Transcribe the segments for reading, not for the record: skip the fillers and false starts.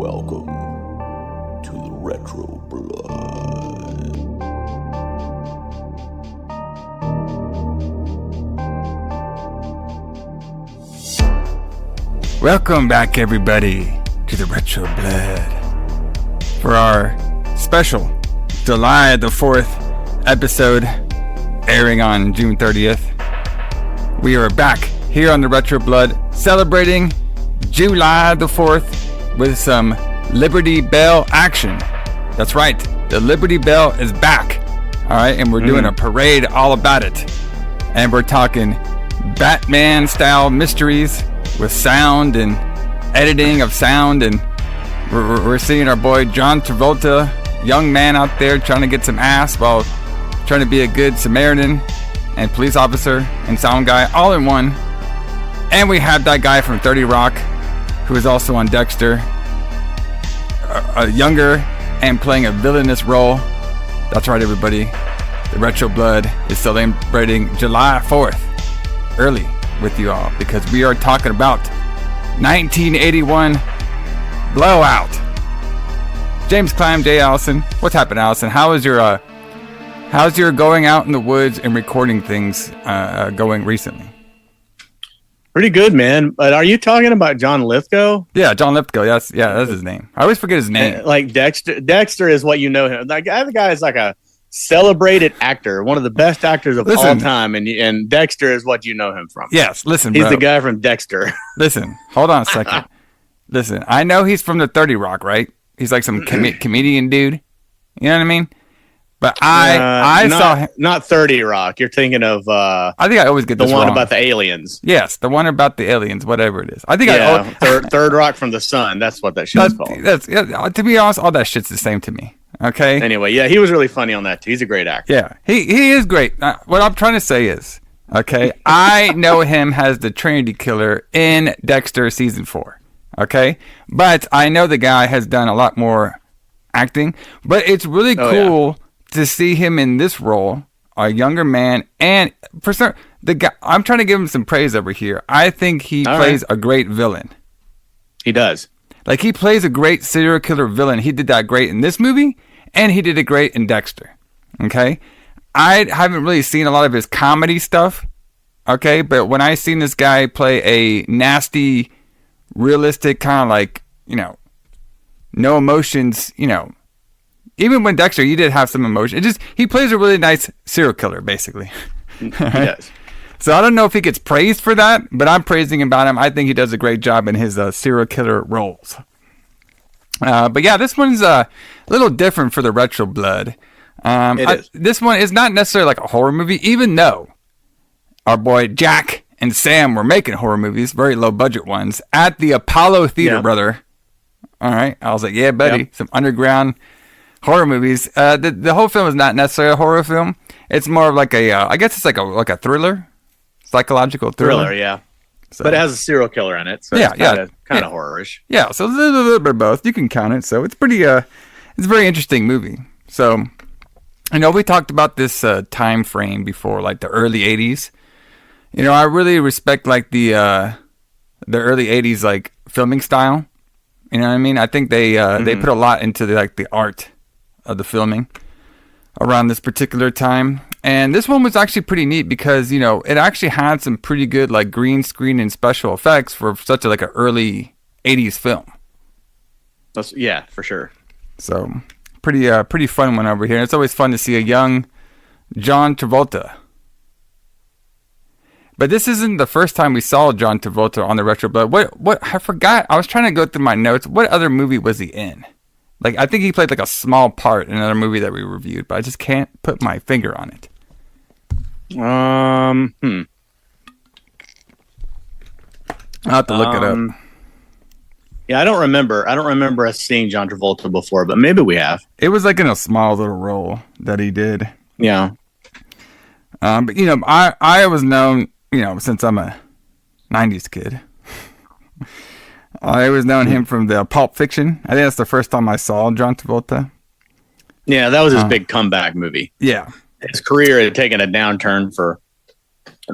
Welcome to the Retro Blood. Welcome back, everybody, to the Retro Blood for our special July the 4th episode airing on June 30th. We are back here on the Retro Blood celebrating July the 4th with some Liberty Bell action. That's right, the Liberty Bell is back. All right, and we're doing a parade all about it. And we're talking Batman style mysteries with sound and editing of sound, and we're seeing our boy John Travolta, young man out there trying to get some ass while trying to be a good Samaritan and police officer and sound guy all in one. And we have that guy from 30 Rock who is also on Dexter, a younger and playing a villainous role. That's right, everybody, the Retro Blood is celebrating July 4th early with you all because we are talking about 1981 Blowout. James Clam, Jay Allison. What's happened, Allison? How's your going out in the woods and recording things going recently? Pretty good, man. But are you talking about John Lithgow? Yeah, John Lithgow. That's his name. I always forget his name. Like Dexter. Dexter is what you know him. Like the guy is like a celebrated actor, one of the best actors of all time, and Dexter is what you know him from. Yes, listen, he's bro. the guy from Dexter. Listen, hold on a second. Listen, I know he's from the 30 Rock, right? He's like some comedian dude. You know what I mean? But I saw him. Not 30 Rock. You're thinking of I think I always get the this one wrong. about the aliens. Yes, the one about the aliens, whatever it is. I think Third Rock from the Sun. That's what that shit's called. To be honest, all that shit's the same to me. Okay. Anyway, yeah, he was really funny on that too. He's a great actor. Yeah, he is great. What I'm trying to say is, okay, I know him as the Trinity Killer in Dexter season 4. Okay, but I know the guy has done a lot more acting. But it's really cool to see him in this role, a younger man, and for certain, the guy. I'm trying to give him some praise over here. I think he plays a great villain. He does. Like, he plays a great serial killer villain. He did that great in this movie, and he did it great in Dexter. Okay? I haven't really seen a lot of his comedy stuff. Okay? But when I seen this guy play a nasty, realistic kind of like, no emotions, even when Dexter, you did have some emotion. He plays a really nice serial killer, basically. He does. So I don't know if he gets praised for that, but I'm praising about him. I think he does a great job in his serial killer roles. But yeah, this one's a little different for the Retro Blood. This one is not necessarily like a horror movie, even though our boy Jack and Sam were making horror movies, very low budget ones, at the Apollo Theater, brother. All right. I was like, yeah, buddy, some underground horror movies. The whole film is not necessarily a horror film. It's more of like I guess it's like a thriller. Psychological thriller. Yeah. So, but it has a serial killer in it, so it's kind of horror-ish. Yeah, so a little bit of both. You can count it. So it's pretty it's a very interesting movie. So I know we talked about this time frame before, like the early 80s. I really respect like the early 80s like filming style. You know what I mean? I think they put a lot into the art of the filming around this particular time. And this one was actually pretty neat because, it actually had some pretty good like green screen and special effects for such an early 80s film. Yeah, for sure. So pretty fun one over here. And it's always fun to see a young John Travolta. But this isn't the first time we saw John Travolta on the Retro Blood. What I forgot. I was trying to go through my notes. What other movie was he in? Like, I think he played like a small part in another movie that we reviewed, but I just can't put my finger on it. I'll have to look it up. Yeah, I don't remember us seeing John Travolta before, but maybe we have. It was like in a small little role that he did. Yeah. But I was known, since I'm a 90s kid. I always known him from the Pulp Fiction. I think that's the first time I saw John Travolta. Yeah, that was his big comeback movie. Yeah. His career had taken a downturn for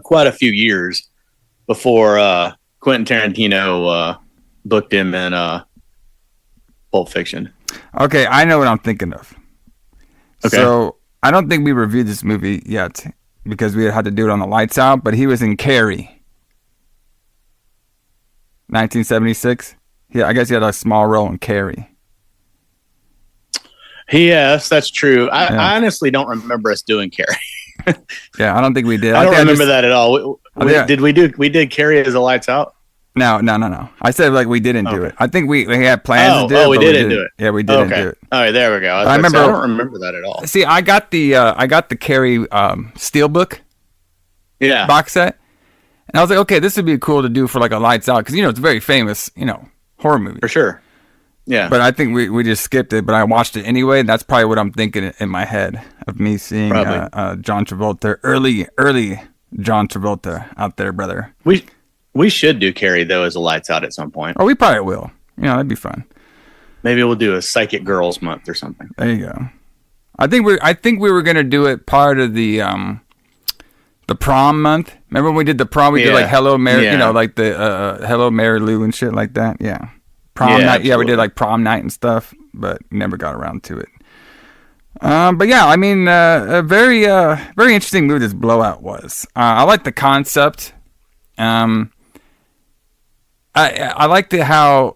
quite a few years before Quentin Tarantino booked him in Pulp Fiction. Okay, I know what I'm thinking of. Okay. So I don't think we reviewed this movie yet because we had to do it on the lights out. But he was in Carrie, 1976. Yeah, I guess he had a small role in Carrie. Yes, that's true. I honestly don't remember us doing Carrie. Yeah, I don't think we did. I don't remember that at all. Did we do? We did Carrie as a Lights Out. No. I said like we didn't do it. I think we had plans to do it. We didn't do it. Yeah, we didn't do it. All right, there we go. I don't remember that at all. See, I got the Carrie Steelbook box set, and I was like, okay, this would be cool to do for like a Lights Out because it's a very famous horror movie for sure. Yeah, but I think we just skipped it. But I watched it anyway. That's probably what I'm thinking in my head of me seeing John Travolta, early John Travolta out there, brother. We should do Carrie though as a Lights Out at some point. Oh, we probably will. That'd be fun. Maybe we'll do a Psychic Girls month or something. There you go. I think we were gonna do it part of the prom month. Remember when we did the prom? We did like Hello Mary, like the Hello Mary Lou and shit like that. Yeah. Prom night. Absolutely. Yeah, we did like prom night and stuff, but never got around to it. But yeah, I mean, a very interesting movie this Blowout was. I like the concept. I liked it how,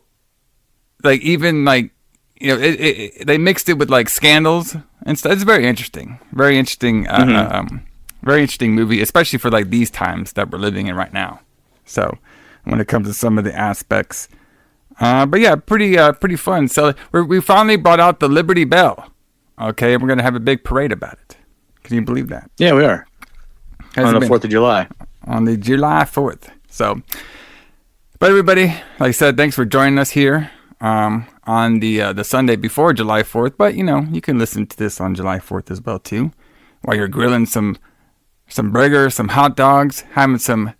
like, even like, they mixed it with like scandals and stuff. It's very interesting. Very interesting. Very interesting movie, especially for like these times that we're living in right now. So, when it comes to some of the aspects. But yeah, pretty fun. So we finally brought out the Liberty Bell. Okay, and we're gonna have a big parade about it. Can you believe that? Yeah, we are. On the 4th of July. On the July 4th. So, but everybody, like I said, thanks for joining us here on the Sunday before July 4th. But you can listen to this on July 4th as well too, while you're grilling some burgers, some hot dogs, having some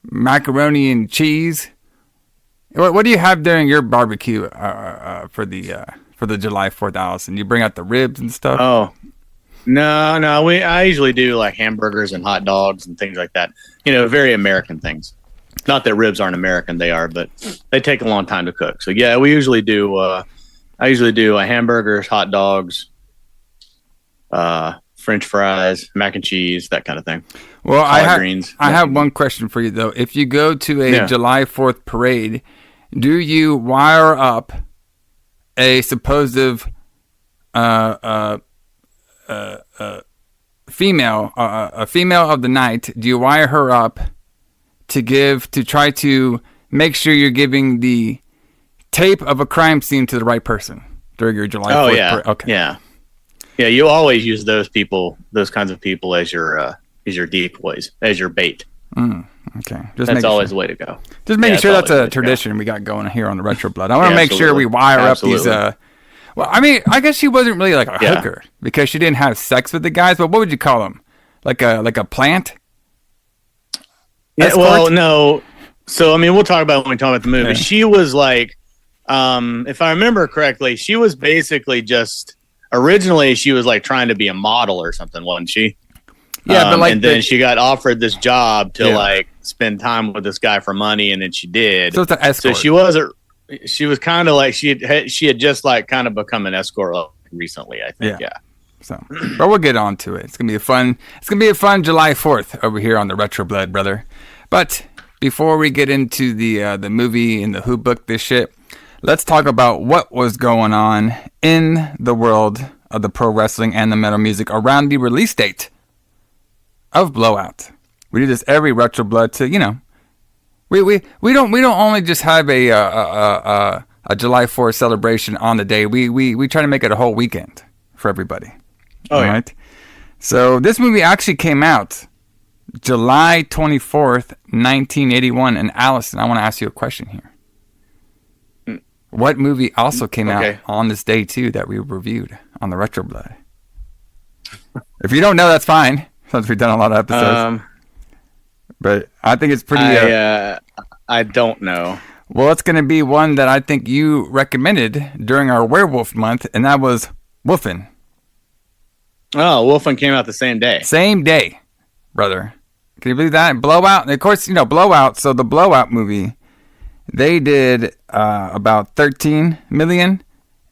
macaroni and cheese. What do you have during your barbecue for the July 4th, Allison? You bring out the ribs and stuff? Oh, no. I usually do like hamburgers and hot dogs and things like that. Very American things. Not that ribs aren't American, they are, but they take a long time to cook. So yeah, we usually do. I usually do hamburgers, hot dogs, French fries, mac and cheese, that kind of thing. Well, I have one question for you though. If you go to a July 4th parade, do you wire up a supposed female of the night? Do you wire her up to try to make sure you're giving the tape of a crime scene to the right person during your July 4th parade? Okay. Yeah, you always use those kinds of people as your decoys, as your bait. Okay. That's always the way to go. Just making sure that's a tradition we got going here on the Retro Blood. I want to make sure we wire up these. Well, I mean, I guess she wasn't really like a hooker because she didn't have sex with the guys. But what would you call them? Like a plant? Yeah. Well, no. So I mean, we'll talk about it when we talk about the movie. Yeah. She was like, if I remember correctly, she was basically just originally she was like trying to be a model or something, wasn't she? Yeah, but and then she got offered this job to like spend time with this guy for money, and then she did. So it's an escort. So she wasn't. She was kind of like she had just like kind of become an escort recently, I think. Yeah. So, but we'll get on to it. It's gonna be a fun July 4th over here on the Retro Blood, brother. But before we get into the movie and the who booked this shit, let's talk about what was going on in the world of the pro wrestling and the metal music around the release date of Blowout. We do this every Retro Blood to we don't only just have a July 4th celebration on the day. We try to make it a whole weekend for everybody. All right. So this movie actually came out July 24th, 1981. And Allison, I want to ask you a question here. What movie also came out on this day too that we reviewed on the Retro Blood? If you don't know, that's fine. Since we've done a lot of episodes. But I think it's pretty... I don't know. Well, it's going to be one that I think you recommended during our Werewolf month, and that was Wolfen. Oh, Wolfen came out the same day. Same day, brother. Can you believe that? Blowout. And of course, Blowout. So the Blowout movie, they did about $13 million.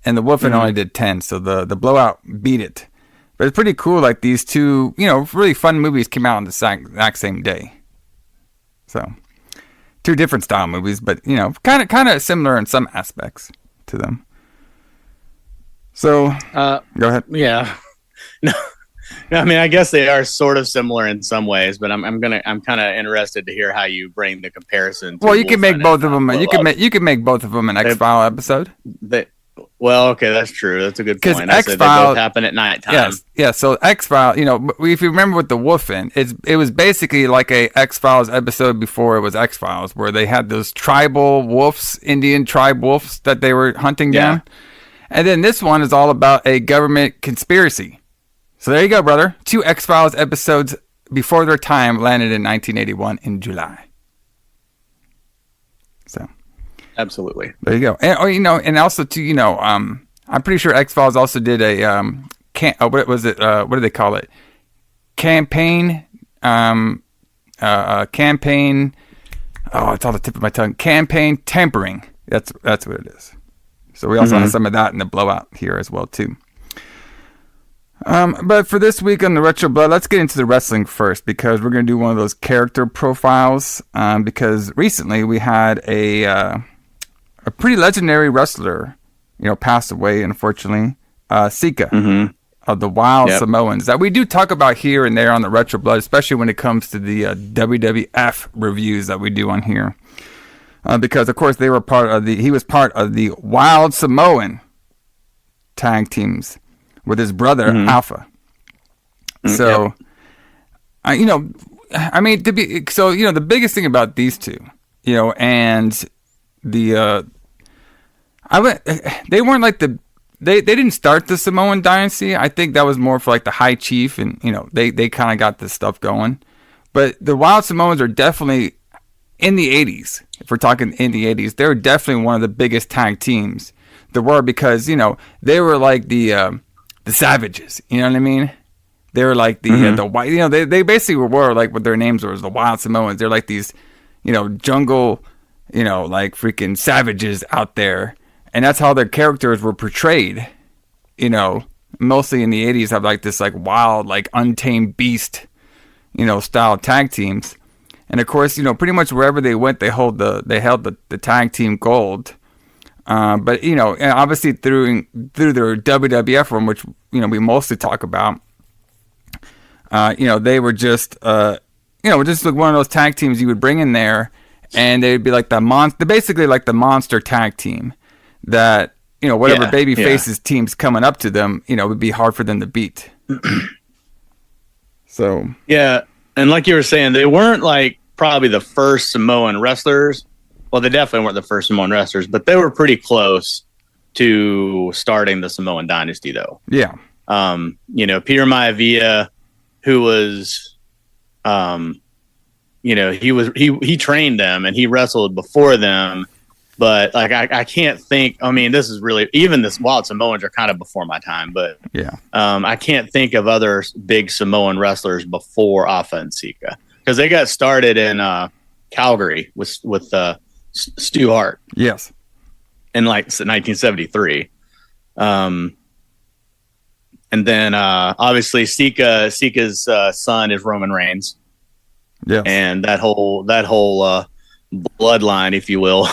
and the Wolfen only did 10, so the Blowout beat it. But it's pretty cool. Like these two, really fun movies came out on the exact same day. So, two different style movies, but kind of similar in some aspects to them. So, go ahead. Yeah, no, I mean, I guess they are sort of similar in some ways, but I'm kind of interested to hear how you bring the comparison. Well, you can make both of them. You can make both of them an X-File episode. Well, okay, that's true. That's a good point. Because X-File they both happen at nighttime. Yes. So X-File, if you remember with the Wolfen, it was basically like a X-Files episode before it was X-Files, where they had those tribal wolves, Indian tribe wolves that they were hunting down. And then this one is all about a government conspiracy. So there you go, brother. 2 X-Files episodes before their time landed in 1981 in July. So. Absolutely. There you go. And and also too, I'm pretty sure X-Files also did a what was it? What do they call it? Campaign. Campaign. Oh, it's on the tip of my tongue. Campaign tampering. That's what it is. So we also have some of that in the Blowout here as well too. But for this week on the Retro Blood, let's get into the wrestling first, because we're going to do one of those character profiles. Because recently we had a pretty legendary wrestler, passed away, unfortunately. Sika of the Wild Samoans, that we do talk about here and there on the Retro Blood, especially when it comes to the WWF reviews that we do on here. Because, of course, he was part of the Wild Samoan tag teams with his brother, Alpha. So, the biggest thing about these two, and the, they weren't like they didn't start the Samoan dynasty. I think that was more for like the High Chief, and, they kind of got this stuff going. But the Wild Samoans are definitely in the 80s. If we're talking in the 80s, they were definitely one of the biggest tag teams there were, because, they were like the Savages, you know what I mean? They were like the white, they basically were like what their names were, the Wild Samoans. They're like these, jungle, like freaking savages out there. And that's how their characters were portrayed, mostly in the 80s, have like this like wild, like untamed beast, style tag teams. And of course, pretty much wherever they went, they held the tag team gold. But and obviously through their WWF run, which we mostly talk about, they were just just like one of those tag teams you would bring in there, and they'd be like basically like the monster tag team that whatever baby faces teams coming up to them, it would be hard for them to beat. So yeah, and like you were saying, they weren't like probably the first Samoan wrestlers. Well, they definitely weren't the first Samoan wrestlers, but they were pretty close to starting the Samoan dynasty, though. Yeah. Peter Maivia, who was, he trained them and he wrestled before them, but like I can't think. I mean, this is really, even this Wild Samoans are kind of before my time, but I can't think of other big Samoan wrestlers before Alpha and Sika, because they got started in Calgary with Stu Hart. Yes. In like 1973. And then obviously Sika's son is Roman Reigns. Yeah. And that whole bloodline, if you will,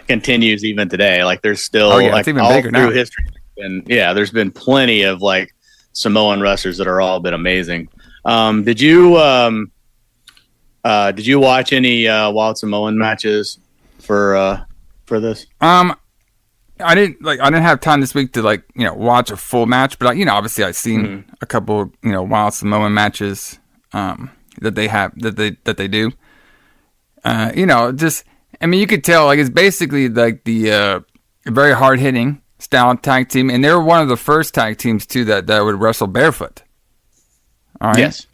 continues even today. Like there's still like even all bigger through now. History. And there's been plenty of like Samoan wrestlers that are all been amazing. Did you watch any Wild Samoan matches for this? I didn't have time this week to watch a full match, but obviously I've seen a couple Wild Samoan matches that they do. You could tell like it's basically like the very hard hitting style tag team, and they were one of the first tag teams too that would wrestle barefoot. All right. Yes.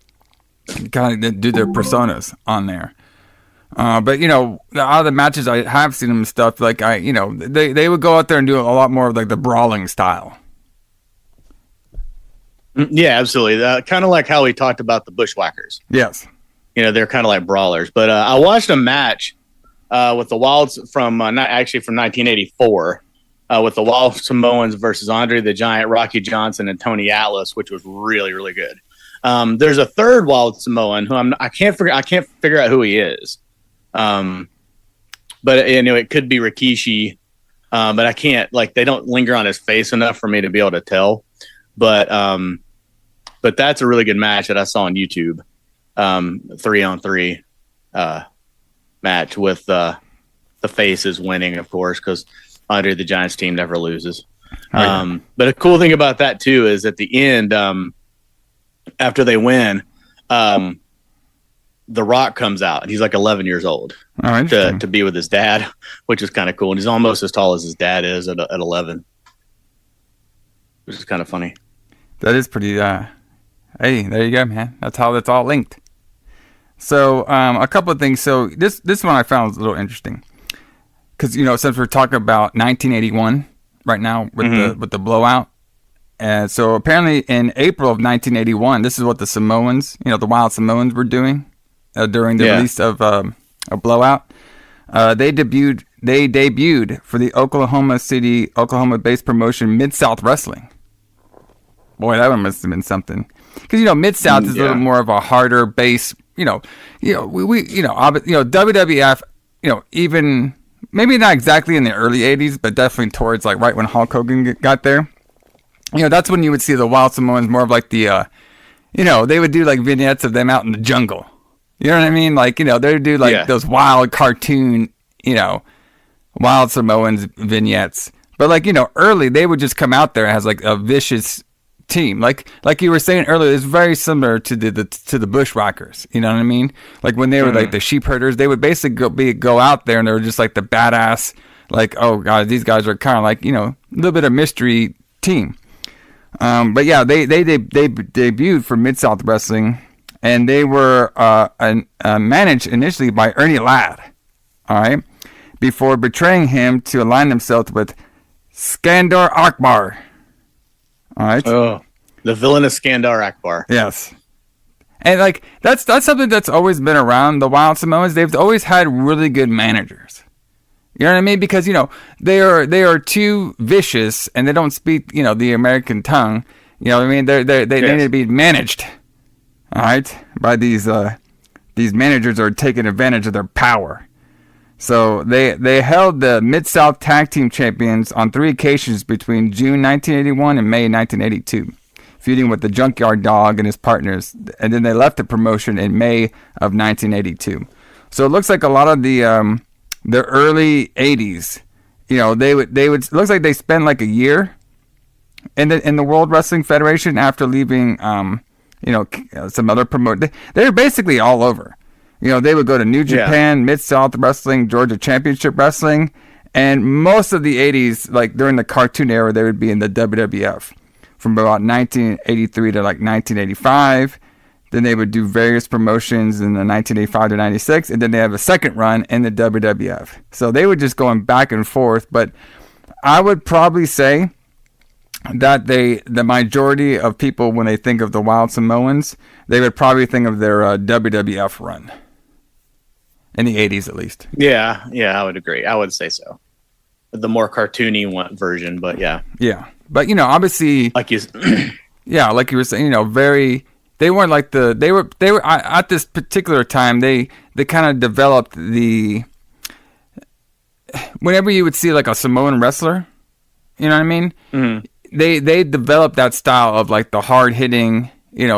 Kind of do their personas on there. But the other matches I have seen them and stuff, like they would go out there and do a lot more of like the brawling style. Yeah, absolutely. Kind of like how we talked about the Bushwhackers. Yes. They're kind of like brawlers. But I watched a match with the Wilds from not actually from 1984. with the Wild Samoans versus Andre the Giant, Rocky Johnson, and Tony Atlas, which was really, really good. There's a third Wild Samoan who I can't figure out who he is. But it could be Rikishi. But I can't, they don't linger on his face enough for me to be able to tell. But that's a really good match that I saw on YouTube. 3-on-3 match with the faces winning, of course, because Andre the Giant's team never loses. But a cool thing about that too is at the end, after they win, The Rock comes out and he's like 11 years old to be with his dad, which is kind of cool. And he's almost as tall as his dad is at 11, which is kind of funny. That is pretty, hey, there you go, man. That's how that's all linked. So, a couple of things. So this one I found was a little interesting because, since we're talking about 1981 right now with the blowout. And so apparently in April of 1981, this is what the Samoans, the Wild Samoans were doing. During the release of a blowout, they debuted for the Oklahoma City, Oklahoma-based promotion Mid-South Wrestling. Boy, that one must have been something, because Mid-South is a little more of a harder base. WWF, even maybe not exactly in the early '80s, but definitely towards right when Hulk Hogan got there. That's when you would see the Wild Samoans more of like the, they would do vignettes of them out in the jungle. You know what I mean? They would do those wild cartoon, Wild Samoans vignettes. But early, they would just come out there as a vicious team. Like you were saying earlier, it's very similar to the Bushwhackers. You know what I mean? When they were the sheep herders, they would basically go out there and they were just the badass, oh god, these guys are kind of a little bit of mystery team. But yeah, they debuted for Mid-South Wrestling. And they were managed initially by Ernie Ladd, all right, before betraying him to align themselves with Skandar Akbar, all right. Oh, the villainous Skandar Akbar. Yes, and that's something that's always been around the Wild Samoans. They've always had really good managers. You know what I mean? Because they are too vicious and they don't speak the American tongue. You know what I mean? They need to be managed. All right, by these managers are taking advantage of their power. So they held the Mid-South Tag Team Champions on 3 occasions between June 1981 and May 1982, feuding with the Junkyard Dog and his partners, and then they left the promotion in May of 1982. So it looks like a lot of the early 80s, they would it looks like they spent a year in the World Wrestling Federation after leaving some other promote. They're basically all over. They would go to New Japan, Mid-South Wrestling, Georgia Championship Wrestling, and most of the 80s, during the cartoon era, they would be in the WWF from about 1983 to 1985. Then they would do various promotions in the 1985 to 96, and then they have a second run in the WWF. So they were just going back and forth, but I would probably say that the majority of people, when they think of the Wild Samoans, they would probably think of their WWF run in the 80s, at least. Yeah, I would agree. I would say so. The more cartoony version, but yeah. Yeah, but obviously, like you were saying, they weren't they were at this particular time. They kind of developed whenever you would see a Samoan wrestler, you know what I mean? Mm-hmm. They developed that style of the hard-hitting,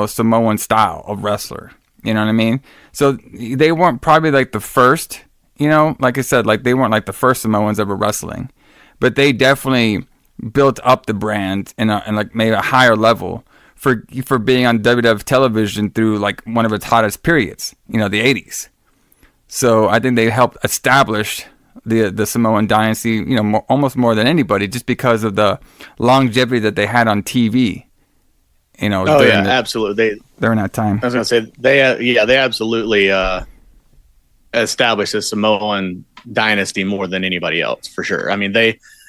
Samoan style of wrestler. You know what I mean? So they weren't probably the first, like I said, they weren't the first Samoans ever wrestling, but they definitely built up the brand in maybe a higher level for being on WWF television through one of its hottest periods, the 80s. So I think they helped establish the Samoan dynasty, almost more than anybody, just because of the longevity that they had on TV. Absolutely. During that time, I was gonna say they absolutely established a Samoan dynasty more than anybody else, for sure. I mean,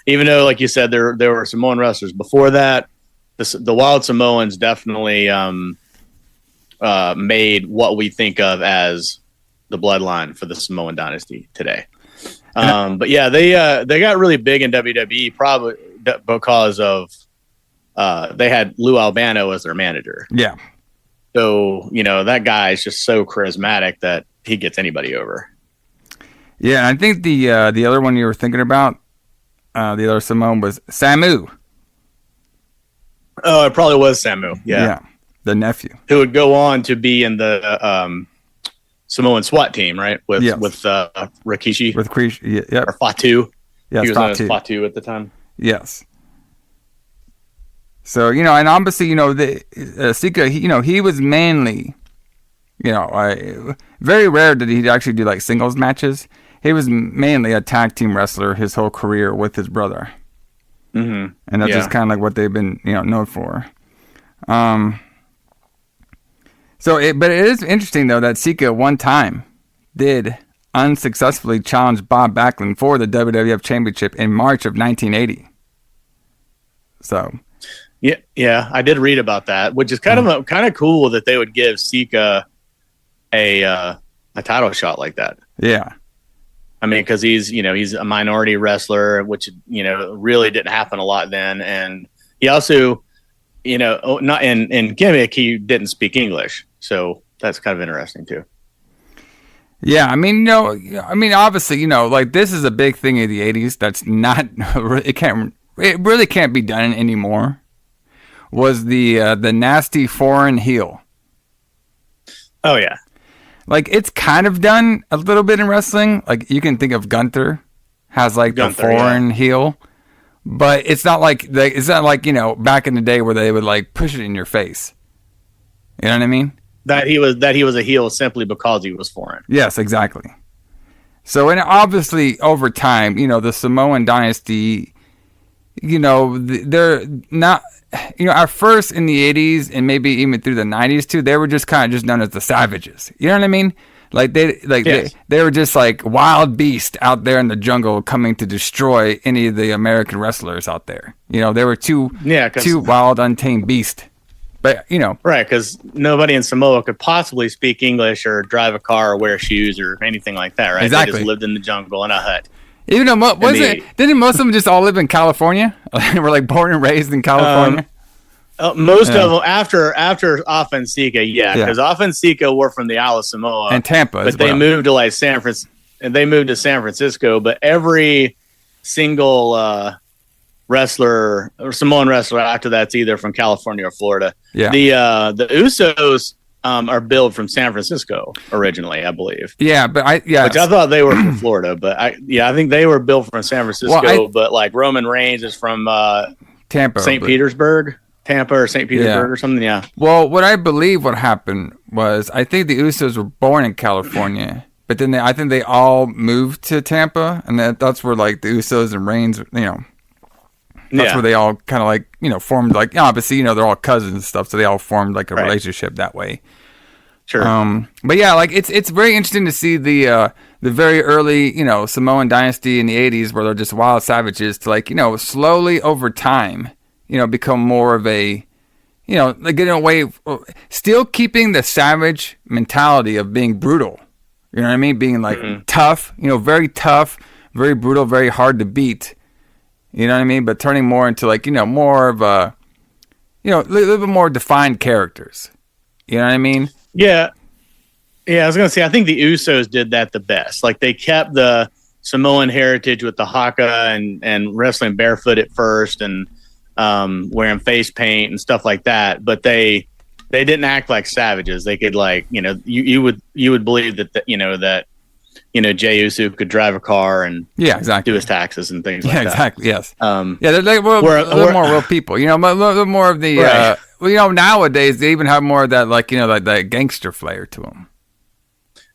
even though, like you said, there were Samoan wrestlers before that, the Wild Samoans definitely made what we think of as the bloodline for the Samoan dynasty today. But yeah, they got really big in WWE probably because of they had Lou Albano as their manager. Yeah. So, that guy is just so charismatic that he gets anybody over. Yeah, and I think the other one you were thinking about, the other Samoan was Samu. Oh, it probably was Samu. Yeah. The nephew. Who would go on to be in the Samoan SWAT team, right? With Rikishi. With Rikishi, yep. Or Fatu. Yes, he was known as Fatu at the time. Yes. So, and obviously, Sika, he was mainly, very rare did he actually do like singles matches. He was mainly a tag team wrestler his whole career with his brother. Mm-hmm. And that's just kind of like what they've been, known for. But it is interesting, though, that Sika one time did unsuccessfully challenge Bob Backlund for the WWF Championship in March of 1980. So... Yeah, I did read about that, which is kind of cool that they would give Sika a title shot like that. Yeah, I mean, because he's a minority wrestler, which really didn't happen a lot then, and he also not in gimmick he didn't speak English, so that's kind of interesting too. Yeah, I mean, obviously, like this is a big thing in the '80s. That's not it really can't be done anymore. Was the nasty foreign heel. Oh, yeah. Like, it's kind of done a little bit in wrestling. Like, you can think of Gunther has, like, the foreign heel. But it's not like, back in the day where they would, like, push it in your face. You know what I mean? That he was a heel simply because he was foreign. Yes, exactly. So, and obviously, over time, the Samoan dynasty, they're not... at first in the 80s and maybe even through the 90s too, they were just kind of just known as the Savages. You know what I mean? Like they were just like wild beasts out there in the jungle coming to destroy any of the American wrestlers out there. They were two wild, untamed beasts. But right, because nobody in Samoa could possibly speak English or drive a car or wear shoes or anything like that, right? Exactly. They just lived in the jungle in a hut. Even though didn't most of them just all live in California? Were like born and raised in California. Most of them after Afa and Sika, because Afa and Sika were from the Isle of Samoa and Tampa, but they moved to like San Francisco. But every single wrestler or Samoan wrestler after that's either from California or Florida. Yeah, the Usos are billed from San Francisco originally, I believe. Yeah, but which I thought they were from Florida, but I think they were billed from San Francisco. But like Roman Reigns is from Tampa, St. Petersburg, Tampa or St. Petersburg or something. Yeah. Well, what I believe what happened was I think the Usos were born in California, but then I think they all moved to Tampa, and that's where like the Usos and Reigns, that's where they all kind of like, formed like, obviously, they're all cousins and stuff. So they all formed like a relationship that way. Sure. But yeah, like it's very interesting to see the very early, Samoan dynasty in the 80s where they're just wild savages to like, slowly over time, become more of a, like getting away, still keeping the savage mentality of being brutal. You know what I mean? Being like tough, very tough, very brutal, very hard to beat. You know what I mean? But turning more into like, more of a, a little bit more defined characters. You know what I mean? Yeah. Yeah, I was going to say, I think the Usos did that the best. Like they kept the Samoan heritage with the haka and wrestling barefoot at first and wearing face paint and stuff like that. But they didn't act like savages. They could like, you would believe that, Jey Uso could drive a car and do his taxes and things like that. Yeah, exactly. Yes. They're like a little more real people. A little more of the. Right. Nowadays they even have more of that, like like that gangster flair to them.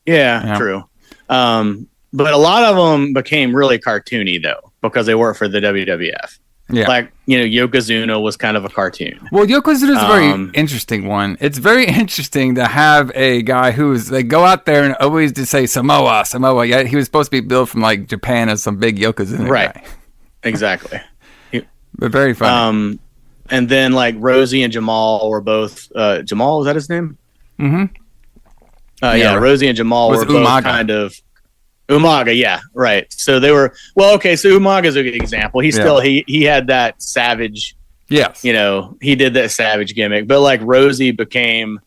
Yeah, true. But a lot of them became really cartoony though because they worked for the WWF. Yeah. Like, Yokozuna was kind of a cartoon. Well, Yokozuna's a very interesting one. It's very interesting to have a guy who's, they go out there and always just say Samoa. Yeah, he was supposed to be built from, like, Japan as some big Yokozuna guy. Exactly. But very funny. And then, like, Rosie and Jamal were both, Jamal, was that his name? Mm-hmm. Rosie and Jamal were both kind of, Umaga, yeah, right. So they were okay. So Umaga's a good example. He had that savage. Yes. He did that savage gimmick, but like Rosie became,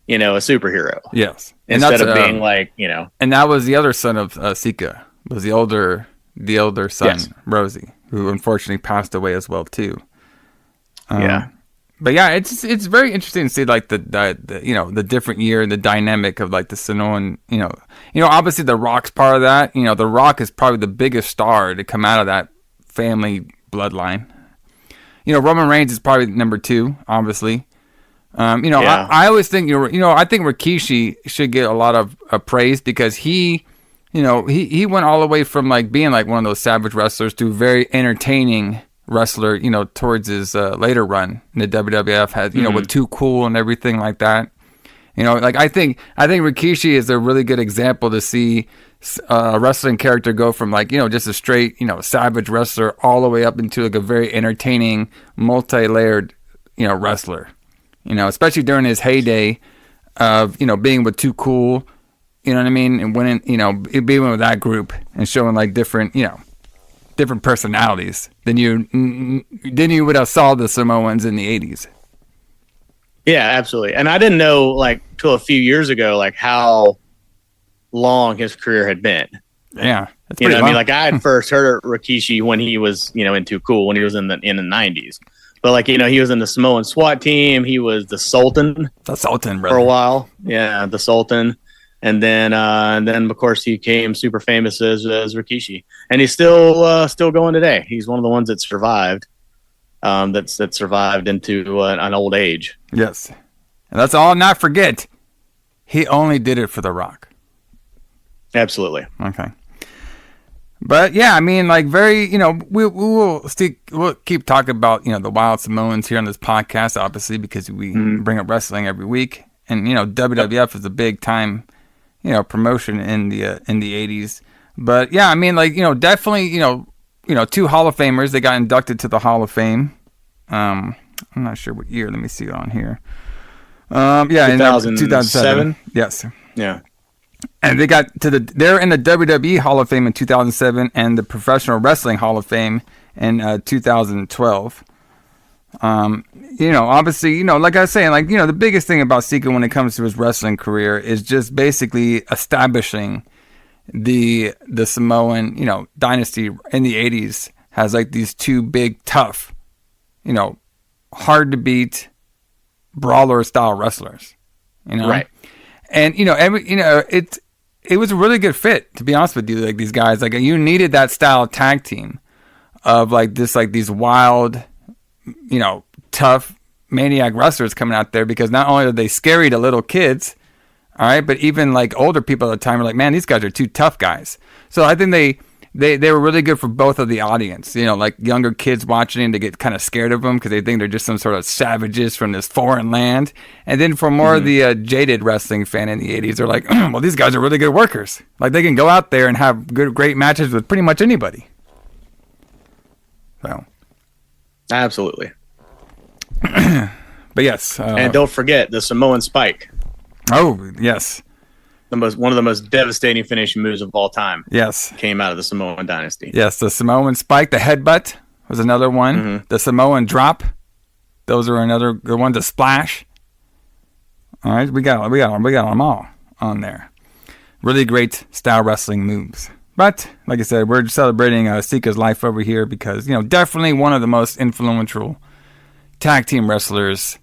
a superhero. Yes. Instead of being And that was the other son of Sika, was the older son, yes. Rosie, who unfortunately passed away as well too. Yeah. But yeah, it's very interesting to see like the the different year, the dynamic of like the Samoan, obviously the Rock's part of that. The Rock is probably the biggest star to come out of that family bloodline. Roman Reigns is probably number 2, obviously. Yeah. I always think I think Rikishi should get a lot of praise because he went all the way from like being like one of those savage wrestlers to very entertaining wrestler, towards his later run in the WWF, had with Too Cool and everything like that. I think Rikishi is a really good example to see a wrestling character go from like just a straight savage wrestler all the way up into like a very entertaining, multi-layered wrestler. Especially during his heyday of being with Too Cool, you know what I mean, and winning, being with that group and showing like different personalities than you would have saw the Samoans in the 80s. Yeah, absolutely. And I didn't know like till a few years ago like how long his career had been. Yeah, that's I mean, like I had first heard of Rikishi when he was in Too Cool, when he was in the 90s. But like he was in the Samoan SWAT team. He was the Sultan. The Sultan, brother. For a while. Yeah, the Sultan. And then of course he became super famous as Rikishi, and he's still going today. He's one of the ones that survived, that survived into an old age. Yes, and let's all not forget, he only did it for The Rock. Absolutely. Okay, but yeah, I mean, like very, we'll keep talking about the Wild Samoans here on this podcast, obviously because we bring up wrestling every week, and WWF is a big time. Promotion in the 80s. But yeah, I mean, like, definitely, 2 Hall of Famers. They got inducted to the Hall of Fame. I'm not sure what year. Let me see on here. Yeah, 2007. Yes. Yeah. And they're in the WWE Hall of Fame in 2007 and the Professional Wrestling Hall of Fame in 2012. Obviously, like I was saying, like, the biggest thing about Sika when it comes to his wrestling career is just basically establishing the Samoan, dynasty in the 80s has like these 2 big, tough, hard to beat brawler style wrestlers, Right. And, it was a really good fit, to be honest with you. Like these guys, like you needed that style tag team of like these wild, tough maniac wrestlers coming out there, because not only are they scary to little kids, all right, but even like older people at the time are like, man, these guys are 2 tough guys. So I think they were really good for both of the audience, like younger kids watching to get kind of scared of them because they think they're just some sort of savages from this foreign land. And then for more of the jaded wrestling fan in the 80s, they're like, well, these guys are really good workers. Like they can go out there and have great matches with pretty much anybody. So. Absolutely. But yes, and don't forget the Samoan Spike. Oh yes, one of the most devastating finishing moves of all time. Yes, came out of the Samoan dynasty. Yes, the Samoan Spike, the headbutt was another one. The Samoan drop, those are another good one. The splash. All right, we got them all on there. Really great style wrestling moves. But like I said, we're celebrating Sika's life over here because definitely one of the most influential tag team wrestlers,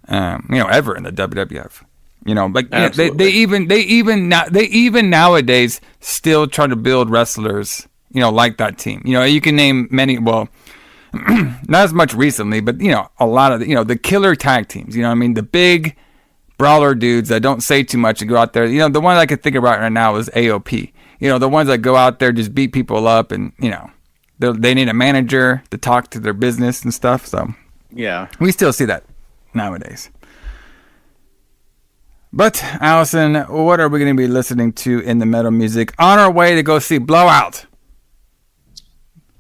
ever in the WWF. They even nowadays still try to build wrestlers, like that team. You can name many. Well, not as much recently, but a lot of the killer tag teams. The big brawler dudes that don't say too much and go out there. The one I can think about right now is AOP. The ones that go out there just beat people up, and they need a manager to talk to their business and stuff. So. Yeah. We still see that nowadays. But, Allison, what are we going to be listening to in the metal music on our way to go see Blowout?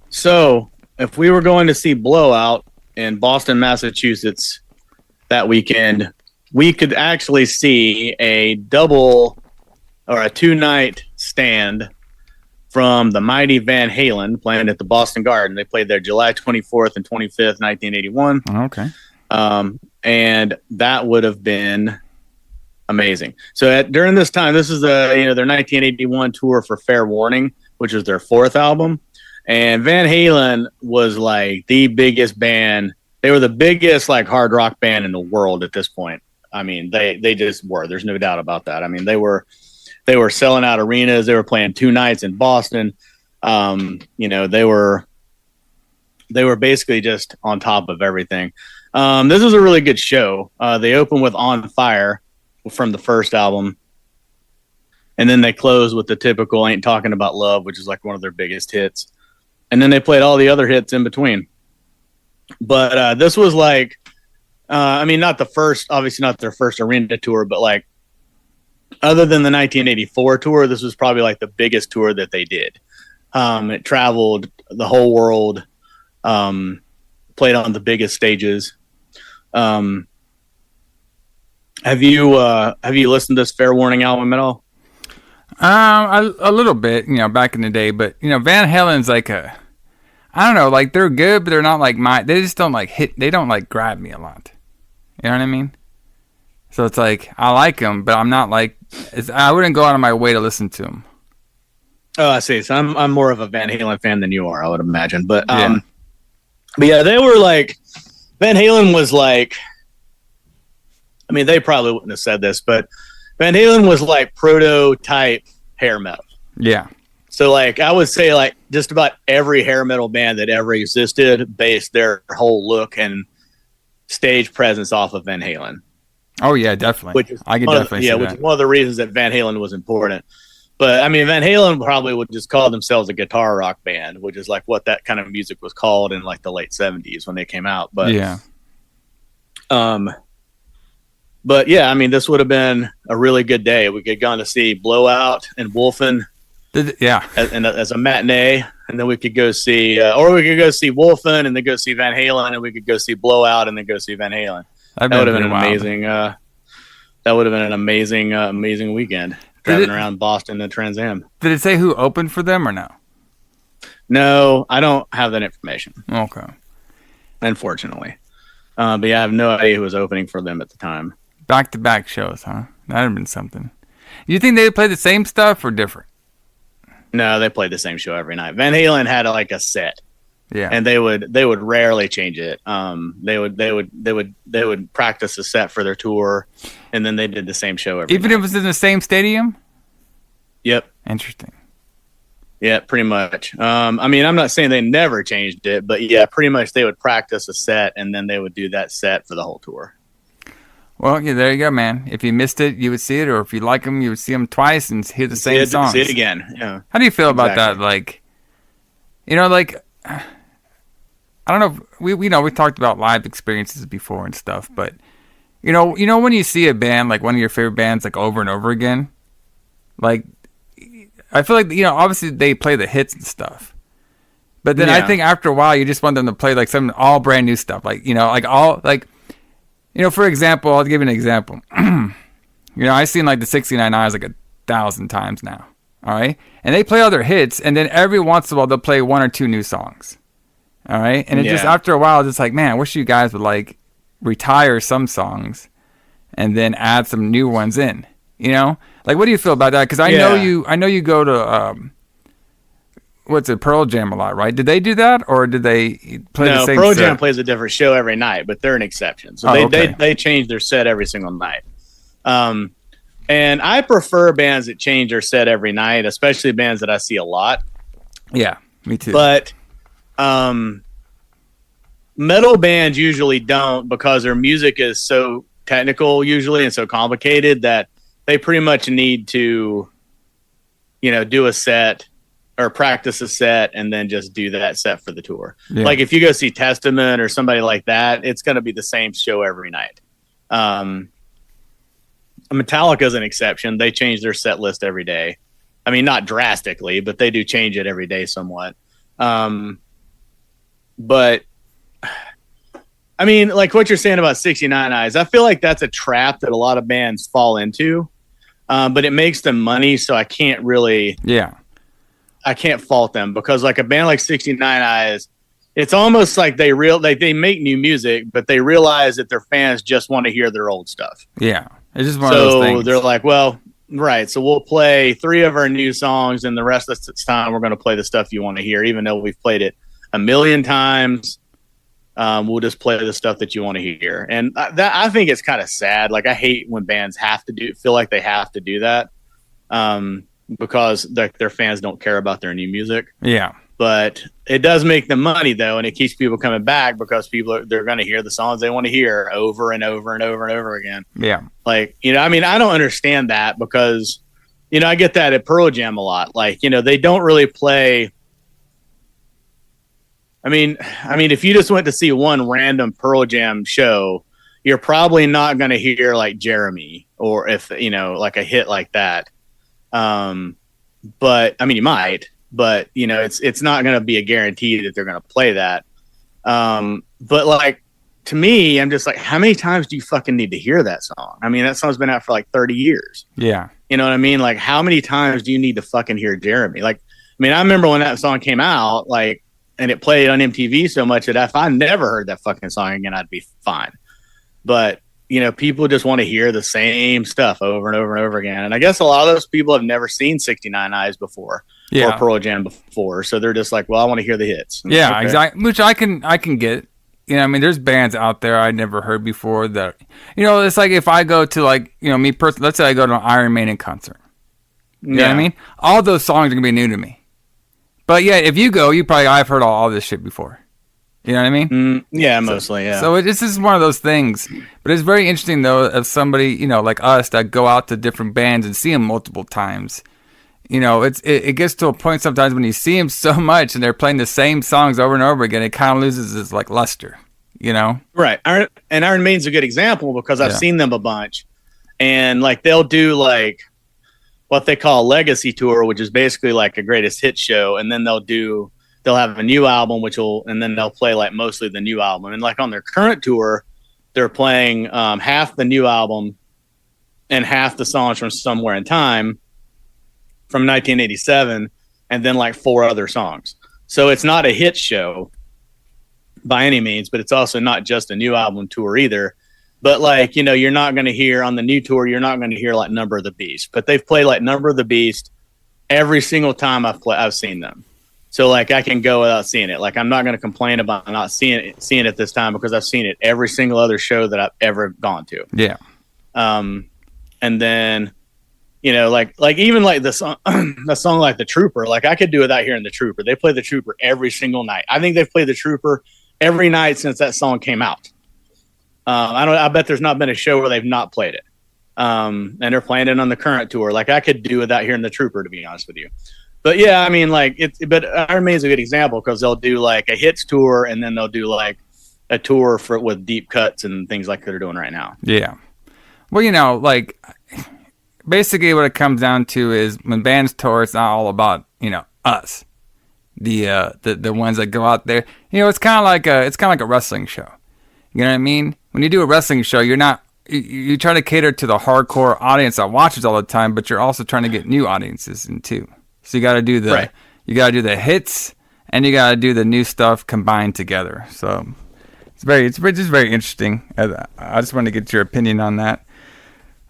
So, if we were going to see Blowout in Boston, Massachusetts that weekend, we could actually see a double or a 2-night stand from the mighty Van Halen playing at the Boston Garden. They played there July 24th and 25th, 1981. Okay. And that would have been amazing. So during this time, this is their 1981 tour for Fair Warning, which was their 4th album. And Van Halen was like the biggest band. They were the biggest like hard rock band in the world at this point. I mean, they just were. There's no doubt about that. I mean, they were selling out arenas. They were playing 2 nights in Boston. They were basically just on top of everything. This was a really good show. They opened with On Fire from the first album. And then they closed with the typical Ain't Talking About Love, which is like one of their biggest hits. And then they played all the other hits in between. But this was like, not obviously not their first arena tour, but like other than the 1984 tour, this was probably like the biggest tour that they did. It traveled the whole world, played on the biggest stages. Have you listened to this Fair Warning album at all? A little bit, back in the day, but Van Halen's like I don't know, like they're good, but they're not like they just don't like they don't like grab me a lot. You know what I mean? So it's like, I like them, but I'm not like, I wouldn't go out of my way to listen to them. Oh, I see. So I'm more of a Van Halen fan than you are, I would imagine. But yeah, they were like, Van Halen was like, I mean, they probably wouldn't have said this, but Van Halen was like prototype hair metal. Yeah. So like, I would say like just about every hair metal band that ever existed based their whole look and stage presence off of Van Halen. Oh yeah, definitely. I could definitely see that. Which is one of the reasons that Van Halen was important. But I mean, Van Halen probably would just call themselves a guitar rock band, which is like what that kind of music was called in like the late 70s when they came out. But yeah. But yeah, I mean, this would have been a really good day. We could have gone to see Blowout and Wolfen. Yeah. As a matinee, and then we could go see, or we could go see Wolfen and then go see Van Halen, and we could go see Blowout and then go see Van Halen. That would have been an amazing. That would have been an amazing weekend driving around Boston in Trans Am. Did it say who opened for them or no? No, I don't have that information. Okay. Unfortunately, but yeah, I have no idea who was opening for them at the time. Back-to-back shows, huh? That'd have been something. You think they play the same stuff or different? No, they played the same show every night. Van Halen had like a set. Yeah. And they would rarely change it. They would practice a set for their tour, and then they did the same show every Even night. if it was in the same stadium? Yep. Interesting. Yeah, pretty much. I mean, I'm not saying they never changed it, but yeah, pretty much they would practice a set, and then they would do that set for the whole tour. Well, yeah, there you go, man. If you missed it, you would see it, or if you like them, you would see them twice and hear the same songs. See it again. Yeah. How do you feel about that? Like, like, I don't know. We talked about live experiences before and stuff, but you know when you see a band like one of your favorite bands like over and over again, like I feel like obviously they play the hits and stuff, but then I think after a while you just want them to play like some all brand new stuff, like for example, I'll give you an example. I've seen like the 69 Eyes like 1,000 times now. All right. And they play all their hits, and then every once in a while they'll play 1 or 2 new songs. All right. And it just after a while, it's just like, man, I wish you guys would like retire some songs and then add some new ones in. Like, what do you feel about that? Because I know you go to Pearl Jam a lot, right? Did they do that, or did they play the same? Pearl set? Jam plays a different show every night, but they're an exception. So they change their set every single night. And I prefer bands that change their set every night, especially bands that I see a lot. Yeah, me too. But metal bands usually don't, because their music is so technical usually and so complicated that they pretty much need to, do a set or practice a set and then just do that set for the tour. Yeah. Like if you go see Testament or somebody like that, it's going to be the same show every night. Metallica is an exception. They change their set list every day. I mean, not drastically, but they do change it every day somewhat. But I mean, like what you're saying about 69 Eyes, I feel like that's a trap that a lot of bands fall into. But it makes them money, so I can't really. Yeah. I can't fault them, because like a band like 69 Eyes, it's almost like they make new music, but they realize that their fans just want to hear their old stuff. Yeah, it's just one of those things. So they're like, well, right. So we'll play 3 of our new songs, and the rest of the time we're going to play the stuff you want to hear, even though we've played it a million times. We'll just play the stuff that you want to hear. And that, I think it's kind of sad. Like, I hate when bands feel like they have to do that, because their fans don't care about their new music. Yeah. But it does make them money, though, and it keeps people coming back, because they're going to hear the songs they want to hear over and over and over and over again. Yeah. Like, I mean, I don't understand that, because, I get that at Pearl Jam a lot. Like, they don't really play. I mean, if you just went to see one random Pearl Jam show, you're probably not going to hear like Jeremy, or if, like a hit like that. But I mean, you might. But, it's not going to be a guarantee that they're going to play that. But, like, to me, I'm just like, how many times do you fucking need to hear that song? I mean, that song's been out for, like, 30 years. Yeah. You know what I mean? Like, how many times do you need to fucking hear Jeremy? Like, I mean, I remember when that song came out, like, and it played on MTV so much that if I never heard that fucking song again, I'd be fine. But, people just want to hear the same stuff over and over and over again. And I guess a lot of those people have never seen 69 Eyes before. Yeah. Or Pearl Jam before, so they're just like, well, I want to hear the hits. Yeah, okay. Exactly. Which I can get. I mean, there's bands out there I never heard before that. It's like if I go to, like, me personally. Let's say I go to an Iron Maiden concert. You know what I mean? All those songs are gonna be new to me. But yeah, if you go, I've heard all this shit before. You know what I mean? Yeah, mostly. Yeah. So it's just one of those things. But it's very interesting though, of somebody like us that go out to different bands and see them multiple times. It gets to a point sometimes when you see them so much and they're playing the same songs over and over again, it kind of loses its like luster, Right. And Iron Maiden's a good example, because I've seen them a bunch, and like they'll do like what they call a legacy tour, which is basically like a greatest hit show, and then they'll have a new album, and then they'll play like mostly the new album, and like on their current tour, they're playing half the new album and half the songs from Somewhere in Time from 1987, and then like 4 other songs. So it's not a hit show by any means, but it's also not just a new album tour either. But like, you're not going to hear on the new tour, you're not going to hear like Number of the Beast, but they've played like Number of the Beast every single time I've seen them. So like I can go without seeing it. Like I'm not going to complain about not seeing it this time, because I've seen it every single other show that I've ever gone to. Yeah. And then, like even like the song like The Trooper, like I could do without hearing The Trooper. They play The Trooper every single night. I think they've played The Trooper every night since that song came out. I bet there's not been a show where they've not played it. And they're playing it on the current tour. Like I could do without hearing The Trooper, to be honest with you. But yeah, I mean, like but Iron Maiden's a good example, because they'll do like a hits tour, and then they'll do like a tour with deep cuts and things like they're doing right now. Yeah. Well, like basically what it comes down to is when bands tour, it's not all about, us. The ones that go out there. It's kind of like a wrestling show. You know what I mean? When you do a wrestling show, you try to cater to the hardcore audience that watches all the time, but you're also trying to get new audiences in too. So you got to do the hits, and you got to do the new stuff combined together. So it's just very interesting. I just want to get your opinion on that.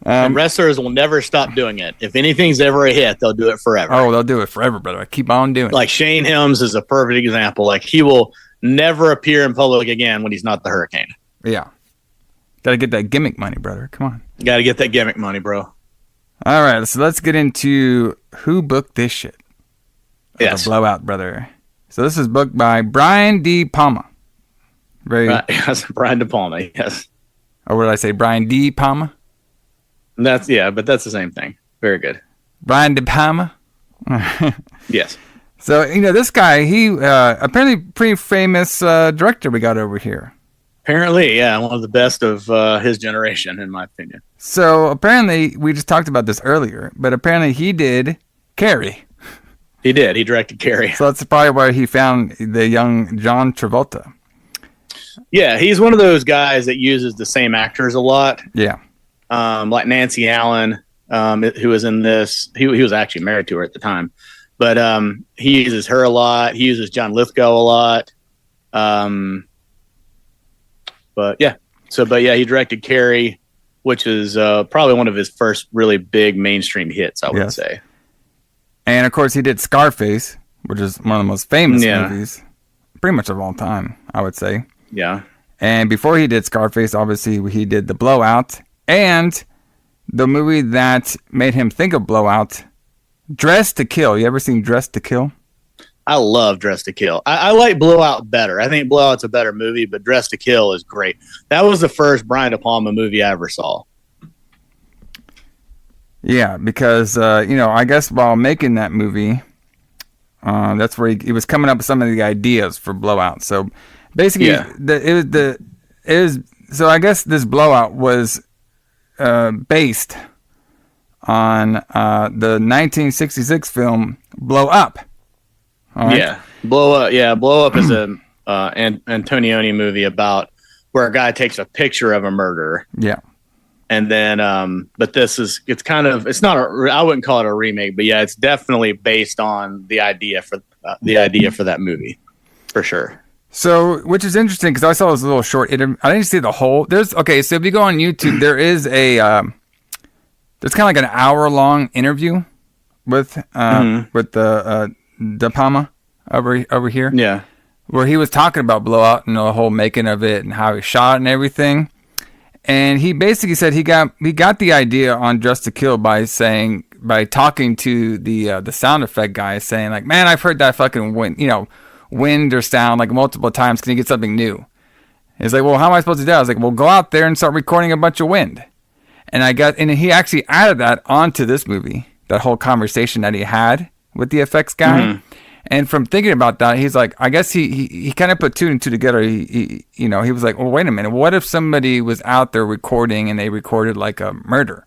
And wrestlers will never stop doing it. If anything's ever a hit, they'll do it forever. Oh, they'll do it forever, brother. Keep on doing it. Like Shane Helms is a perfect example. Like he will never appear in public again when he's not the Hurricane. Yeah. Got to get that gimmick money, brother. Come on. Got to get that gimmick money, bro. All right, so let's get into who booked this shit. Yes. The Blowout, brother. So this is booked by Brian De Palma. Yes, Brian De Palma, yes. Or what did I say, Brian De Palma? But that's the same thing. Very good. Brian De Palma? Yes. So, this guy, he apparently pretty famous director we got over here. Apparently, yeah, one of the best of his generation, in my opinion. So, apparently, we just talked about this earlier, but apparently he did Carrie. He did. He directed Carrie. So that's probably where he found the young John Travolta. Yeah, he's one of those guys that uses the same actors a lot. Yeah. Like Nancy Allen, who was in this. He was actually married to her at the time. But he uses her a lot. He uses John Lithgow a lot. But yeah, he directed Carrie, which is probably one of his first really big mainstream hits, I would say. And of course, he did Scarface, which is one of the most famous movies, pretty much of all time, I would say. Yeah. And before he did Scarface, obviously, he did The Blowout, and the movie that made him think of Blowout, Dressed to Kill. You ever seen Dressed to Kill? I love Dressed to Kill. I like Blowout better. I think Blowout's a better movie, but Dressed to Kill is great. That was the first Brian De Palma movie I ever saw. Yeah, because, I guess while making that movie, that's where he was coming up with some of the ideas for Blowout. So basically, so I guess this Blowout was based on the 1966 film Blow Up. Right? Yeah, Blow Up. Yeah, Blow Up is a Antonioni movie about where a guy takes a picture of a murder. Yeah. And then, but it's not I wouldn't call it a remake, but yeah, it's definitely based on the idea for that movie, for sure. So, which is interesting because I saw this little short interview. I didn't see the whole. So if you go on YouTube, there is there's kind of like an hour-long interview with the De Palma over here. Yeah, where he was talking about Blowout and the whole making of it and how he shot it and everything. And he basically said he got the idea on Dressed to Kill by talking to the sound effect guy, saying like, man, I've heard that fucking wind or sound like multiple times. Can you get something new? He's like, well, how am I supposed to do that? I was like, well, go out there and start recording a bunch of wind. And he actually added that onto this movie, that whole conversation that he had with the effects guy. Mm-hmm. And from thinking about that, he's like, I guess he kind of put two and two together. He was like, well, wait a minute. What if somebody was out there recording and they recorded like a murder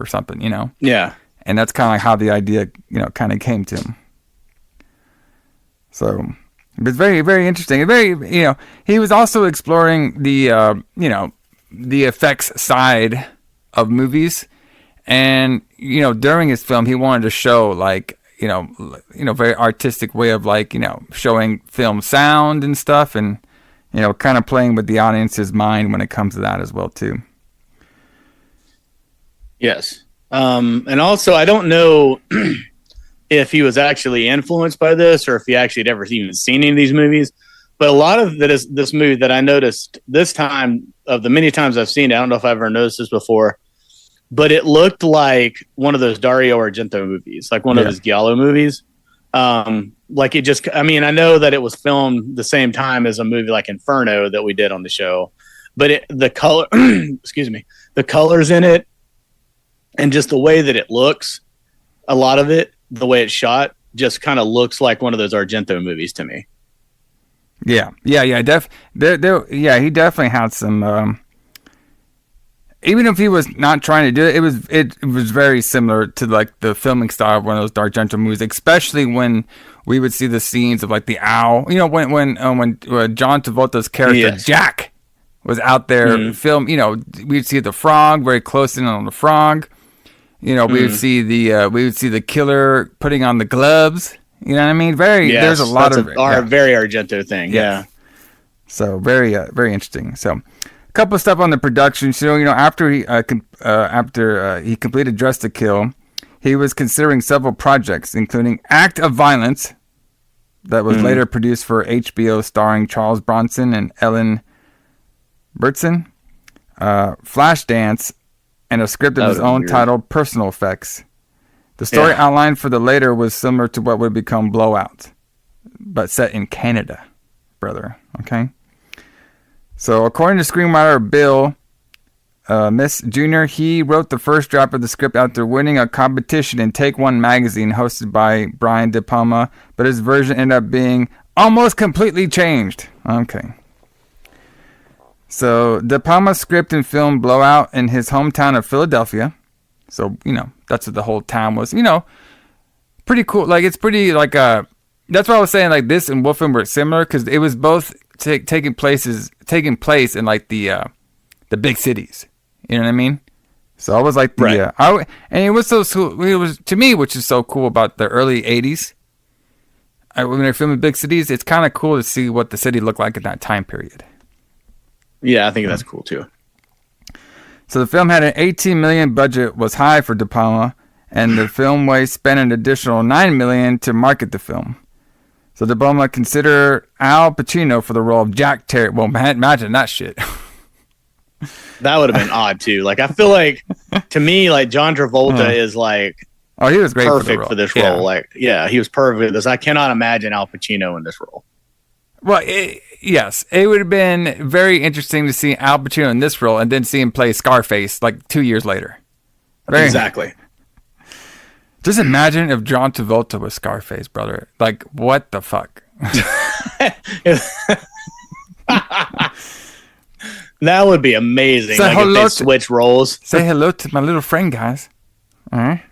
or something, Yeah. And that's kind of like how the idea, kind of came to him. So it's very, very interesting. Very, he was also exploring the, the effects side of movies. And, during his film, he wanted to show like, very artistic way of like, showing film sound and stuff, and, kind of playing with the audience's mind when it comes to that as well too. Yes. And also I don't know if he was actually influenced by this or if he actually had ever even seen any of these movies, but a lot of this movie that I noticed this time, of the many times I've seen it, I don't know if I've ever noticed this before, but it looked like one of those Dario Argento movies, like one of his Giallo movies. Like it just, I know that it was filmed the same time as a movie like Inferno that we did on the show, but the color, excuse me, the colors in it and just the way that it looks, a lot of it, the way it's shot, just kind of looks like one of those Argento movies to me. Yeah. He definitely had some, even if he was not trying to do it, it was very similar to like the filming style of one of those Argento movies, especially when we would see the scenes of like the owl. When John Travolta's character Jack was out there film. We'd see the frog very close in on the frog. We would see the killer putting on the gloves. You know what I mean? There's a lot of very Argento thing. Yeah. So very very interesting. So. Couple of stuff on the production. So, after he completed Dressed to Kill, he was considering several projects, including Act of Violence, that was later produced for HBO, starring Charles Bronson and Ellen Burstyn, Flashdance, and a script of his own titled Personal Effects. The story outline for the later was similar to what would become Blowout, but set in Canada, brother. Okay. So, according to screenwriter Bill Miss Jr., he wrote the first draft of the script after winning a competition in Take One magazine hosted by Brian De Palma, but his version ended up being almost completely changed. Okay. So, De Palma's script and film Blowout in his hometown of Philadelphia. So, that's what the whole town was. Pretty cool. Like, it's pretty, like, that's what I was saying, like, this and Wolfen were similar, because it was both taking place in like the big cities, you know what I mean? So I was like and it was so cool. It was to me, which is so cool about the early '80s when they're filming big cities, it's kind of cool to see what the city looked like at that time period. Yeah, I think that's cool too. So the film had an $18 million budget, was high for De Palma, and the Filmway spent an additional $9 million to market the film. So De Palma considered Al Pacino for the role of Jack Terry. Well, man, imagine that shit. That would have been odd too. Like, I feel like, to me, like John Travolta is like, oh, he was great, perfect for this role. Like, yeah, he was perfect for this. I cannot imagine Al Pacino in this role. Well, yes, it would have been very interesting to see Al Pacino in this role and then see him play Scarface like 2 years later. Exactly. Just imagine if John Travolta was Scarface, brother. Like, what the fuck? That would be amazing. Say like hello if they switch roles. Say hello to my little friend, guys. All right.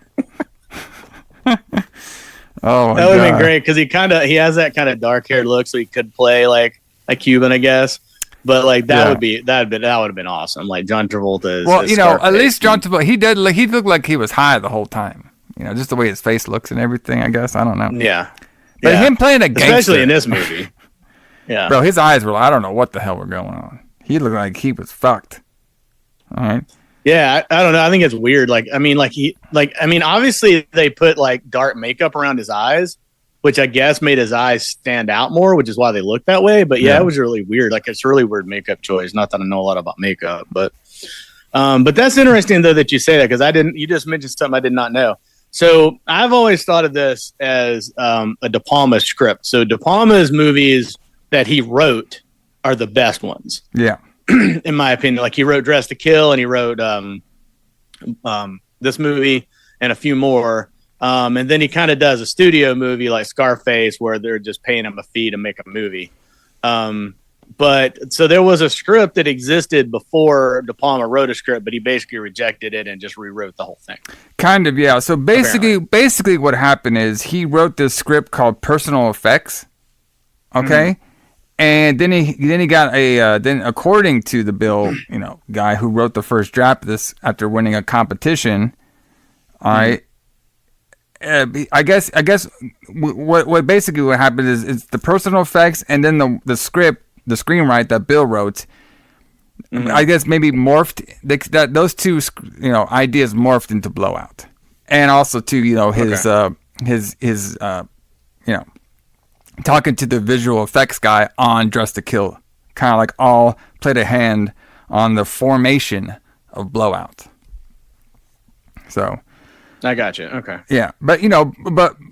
Oh, my that would have been God. great because he has that kind of dark haired look, so he could play like a Cuban, I guess. But like that would have been awesome. Like John Travolta is. Well, Scarface. at least John Travolta, he looked like he was high the whole time. Just the way his face looks and everything. I guess I don't know. Yeah, but him playing a gangster, especially in this movie. Yeah, bro, his eyes were. I don't know what the hell were going on. He looked like he was fucked. All right. Yeah, I don't know. I think it's weird. Obviously they put like dark makeup around his eyes, which I guess made his eyes stand out more, which is why they look that way. But yeah, it was really weird. Like, it's a really weird makeup choice. Not that I know a lot about makeup, but that's interesting though that you say that, because you just mentioned something I did not know. So I've always thought of this as a De Palma script. So De Palma's movies that he wrote are the best ones. Yeah. In my opinion. Like, he wrote Dress to Kill, and he wrote this movie and a few more. And then he kind of does a studio movie like Scarface, where they're just paying him a fee to make a movie. But so there was a script that existed before De Palma wrote a script, but he basically rejected it and just rewrote the whole thing. Kind of, yeah. So basically what happened is he wrote this script called Personal Effects. Okay. Mm-hmm. And then he got then according to the Bill, guy who wrote the first draft of this after winning a competition. All right. I guess what basically what happened is it's the personal effects and then the script, the screenwrite that Bill wrote. Mm-hmm. I guess maybe morphed that those two ideas morphed into Blowout, and also to his talking to the visual effects guy on Dress to Kill, kind of like all played a hand on the formation of Blowout. So. I got you. Okay. Yeah, but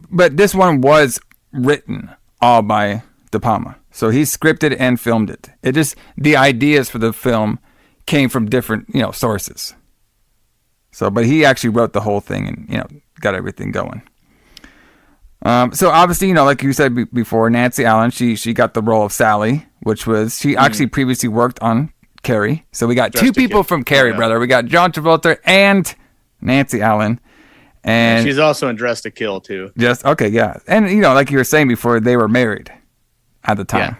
but this one was written all by De Palma, so he scripted and filmed it. It just the ideas for the film came from different sources. So, but he actually wrote the whole thing and got everything going. So obviously like you said before, Nancy Allen she got the role of Sally, which was she actually previously worked on Carrie. So we got two people from Carrie, brother. We got John Travolta and Nancy Allen. And she's also in Dress to Kill too. Okay, yeah. And like you were saying before, they were married at the time. Yeah.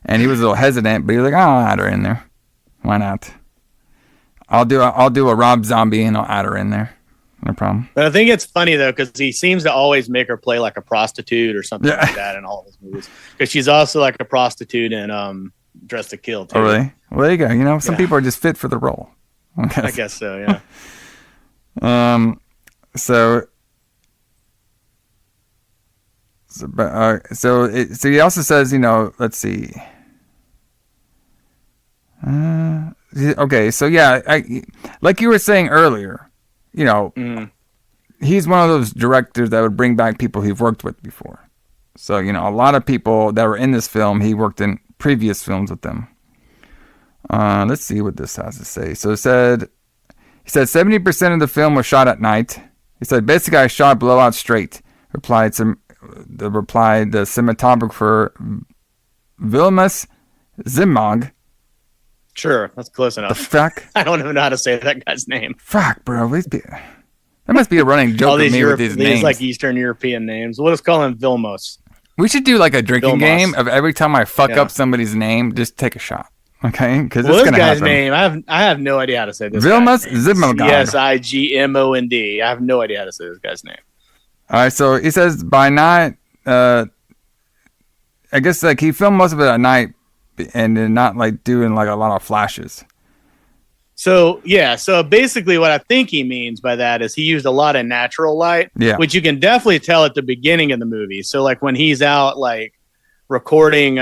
And he was a little hesitant, but he was like, "Oh, I'll add her in there. Why not? I'll do a Rob Zombie and I'll add her in there. No problem." But I think it's funny though, because he seems to always make her play like a prostitute or something like that in all of his movies. Because she's also like a prostitute in Dress to Kill too. Oh, really? Well, there you go. Some people are just fit for the role. I guess so. Yeah. So he also says, let's see. Okay, so yeah, like you were saying earlier, he's one of those directors that would bring back people he's worked with before. So, a lot of people that were in this film, he worked in previous films with them. Let's see what this has to say. So he said 70% of the film was shot at night. He said, basically, I shot Blowout straight, replied the cinematographer Vilmas Zimog. Sure, that's close enough. The fuck? I don't even know how to say that guy's name. Fuck, bro. That must be a running joke with me with these names. These like Eastern European names. We'll just call him Vilmos. We should do like a drinking game of every time I fuck up somebody's name, just take a shot. Okay, because this guy's name, I have no idea how to say this. Vilmas Zimogod. Sigmond. I have no idea how to say this guy's name. All right, so he says by night, I guess like he filmed most of it at night, and then not like doing like a lot of flashes. So basically what I think he means by that is he used a lot of natural light, which you can definitely tell at the beginning of the movie. So like when he's out like recording,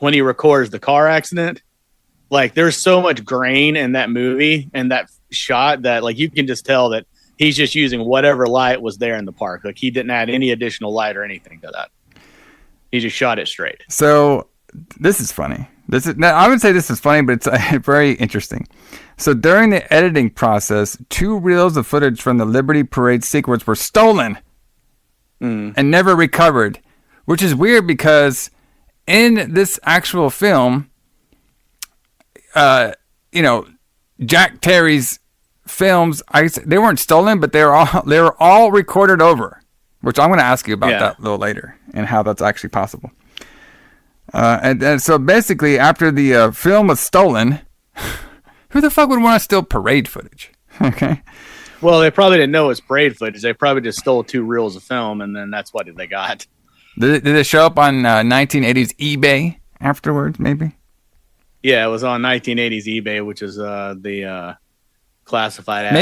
when he records the car accident, like there's so much grain in that movie and that shot that like you can just tell that he's just using whatever light was there in the park. Like he didn't add any additional light or anything to that. He just shot it straight. So this is funny. I would say this is funny, but it's very interesting. So during the editing process, 2 reels of footage from the Liberty Parade sequence were stolen and never recovered, which is weird because in this actual film, Jack Terry's films, they weren't stolen, but they were all recorded over, which I'm going to ask you about that a little later and how that's actually possible. And so basically, after the film was stolen, who the fuck would want to steal parade footage? Okay. Well, they probably didn't know it was parade footage. They probably just stole 2 reels of film, and then that's what they got. Did it show up on 1980s eBay afterwards, maybe? Yeah, it was on 1980s eBay, which is the classified ads.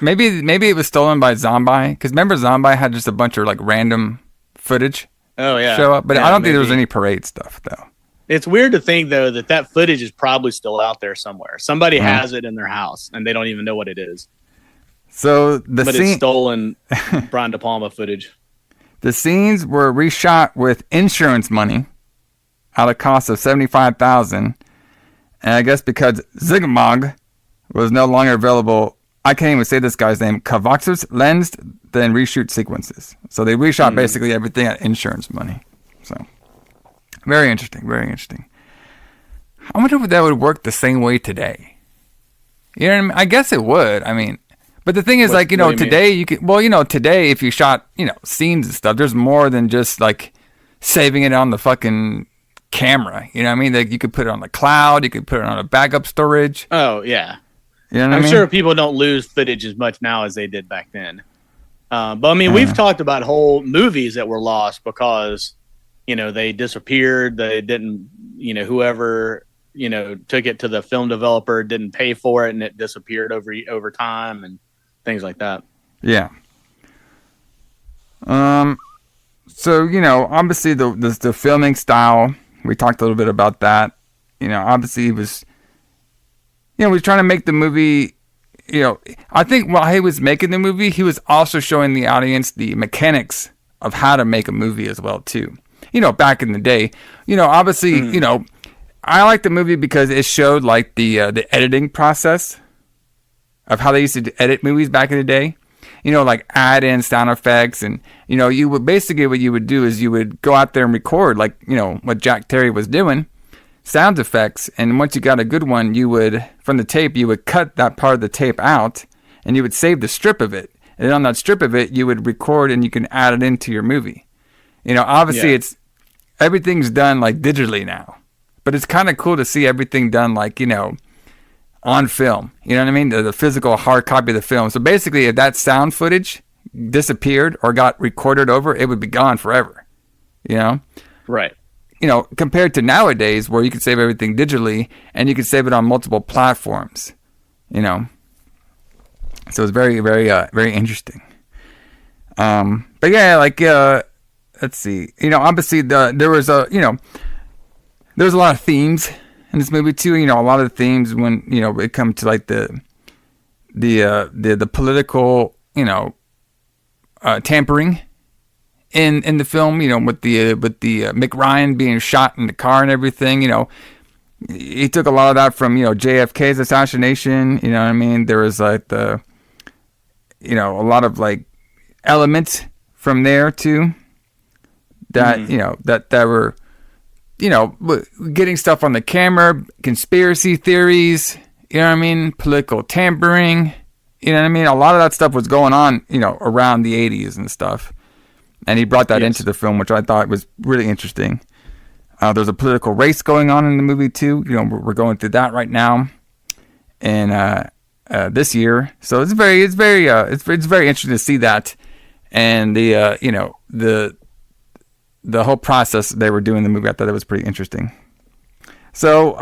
Maybe it was stolen by Zombie, because remember Zombie had just a bunch of like random footage. Oh yeah, show up, but I don't think there was any parade stuff though. It's weird to think though that footage is probably still out there somewhere. Somebody has it in their house and they don't even know what it is. So it's stolen Brian De Palma footage. The scenes were reshot with insurance money at a cost of $75,000, and I guess because Zygmunt was no longer available, I can't even say this guy's name. Kavaxis lensed then reshoot sequences. So they reshot basically everything at insurance money. So very interesting, very interesting. I wonder if that would work the same way today. You know what I mean? I guess it would. I mean, but the thing is, today you can. Well, today if you shot, scenes and stuff, there's more than just like saving it on the fucking camera. You know what I mean? Like you could put it on the cloud. You could put it on a backup storage. Oh yeah. You know what I mean? Sure people don't lose footage as much now as they did back then. But I mean, we've talked about whole movies that were lost because, they disappeared. They didn't, whoever, took it to the film developer didn't pay for it and it disappeared over time and things like that. Yeah. So, obviously the filming style, we talked a little bit about that. Obviously he was trying to make the movie, I think while he was making the movie, he was also showing the audience the mechanics of how to make a movie as well, too. Back in the day, obviously, I like the movie because it showed like the editing process of how they used to edit movies back in the day. Like add in sound effects and, you would basically what you would do is you would go out there and record like, what Jack Terry was doing. Sound effects, and once you got a good one, you would, from the tape, you would cut that part of the tape out, and you would save the strip of it. And then on that strip of it, you would record, and you can add it into your movie. Obviously, everything's done like digitally now, but it's kind of cool to see everything done like, on film. You know what I mean? The physical hard copy of the film. So basically, if that sound footage disappeared or got recorded over, it would be gone forever. Right. Compared to nowadays where you can save everything digitally and you can save it on multiple platforms, So it's very, very, very interesting. But yeah, like, let's see, obviously there was a lot of themes in this movie too. A lot of the themes when, it comes to like the political, tampering in the film, with the Mick Ryan being shot in the car and everything, he took a lot of that from, JFK's assassination, you know what I mean? There was like a lot of like elements from there too that, that were, getting stuff on the camera, conspiracy theories, you know what I mean? Political tampering, you know what I mean? A lot of that stuff was going on, around the 80s and stuff. And he brought that into the film, which I thought was really interesting. There's a political race going on in the movie too. We're going through that right now, and this year. So it's very interesting to see that, and the the whole process they were doing the movie, I thought that was pretty interesting. So,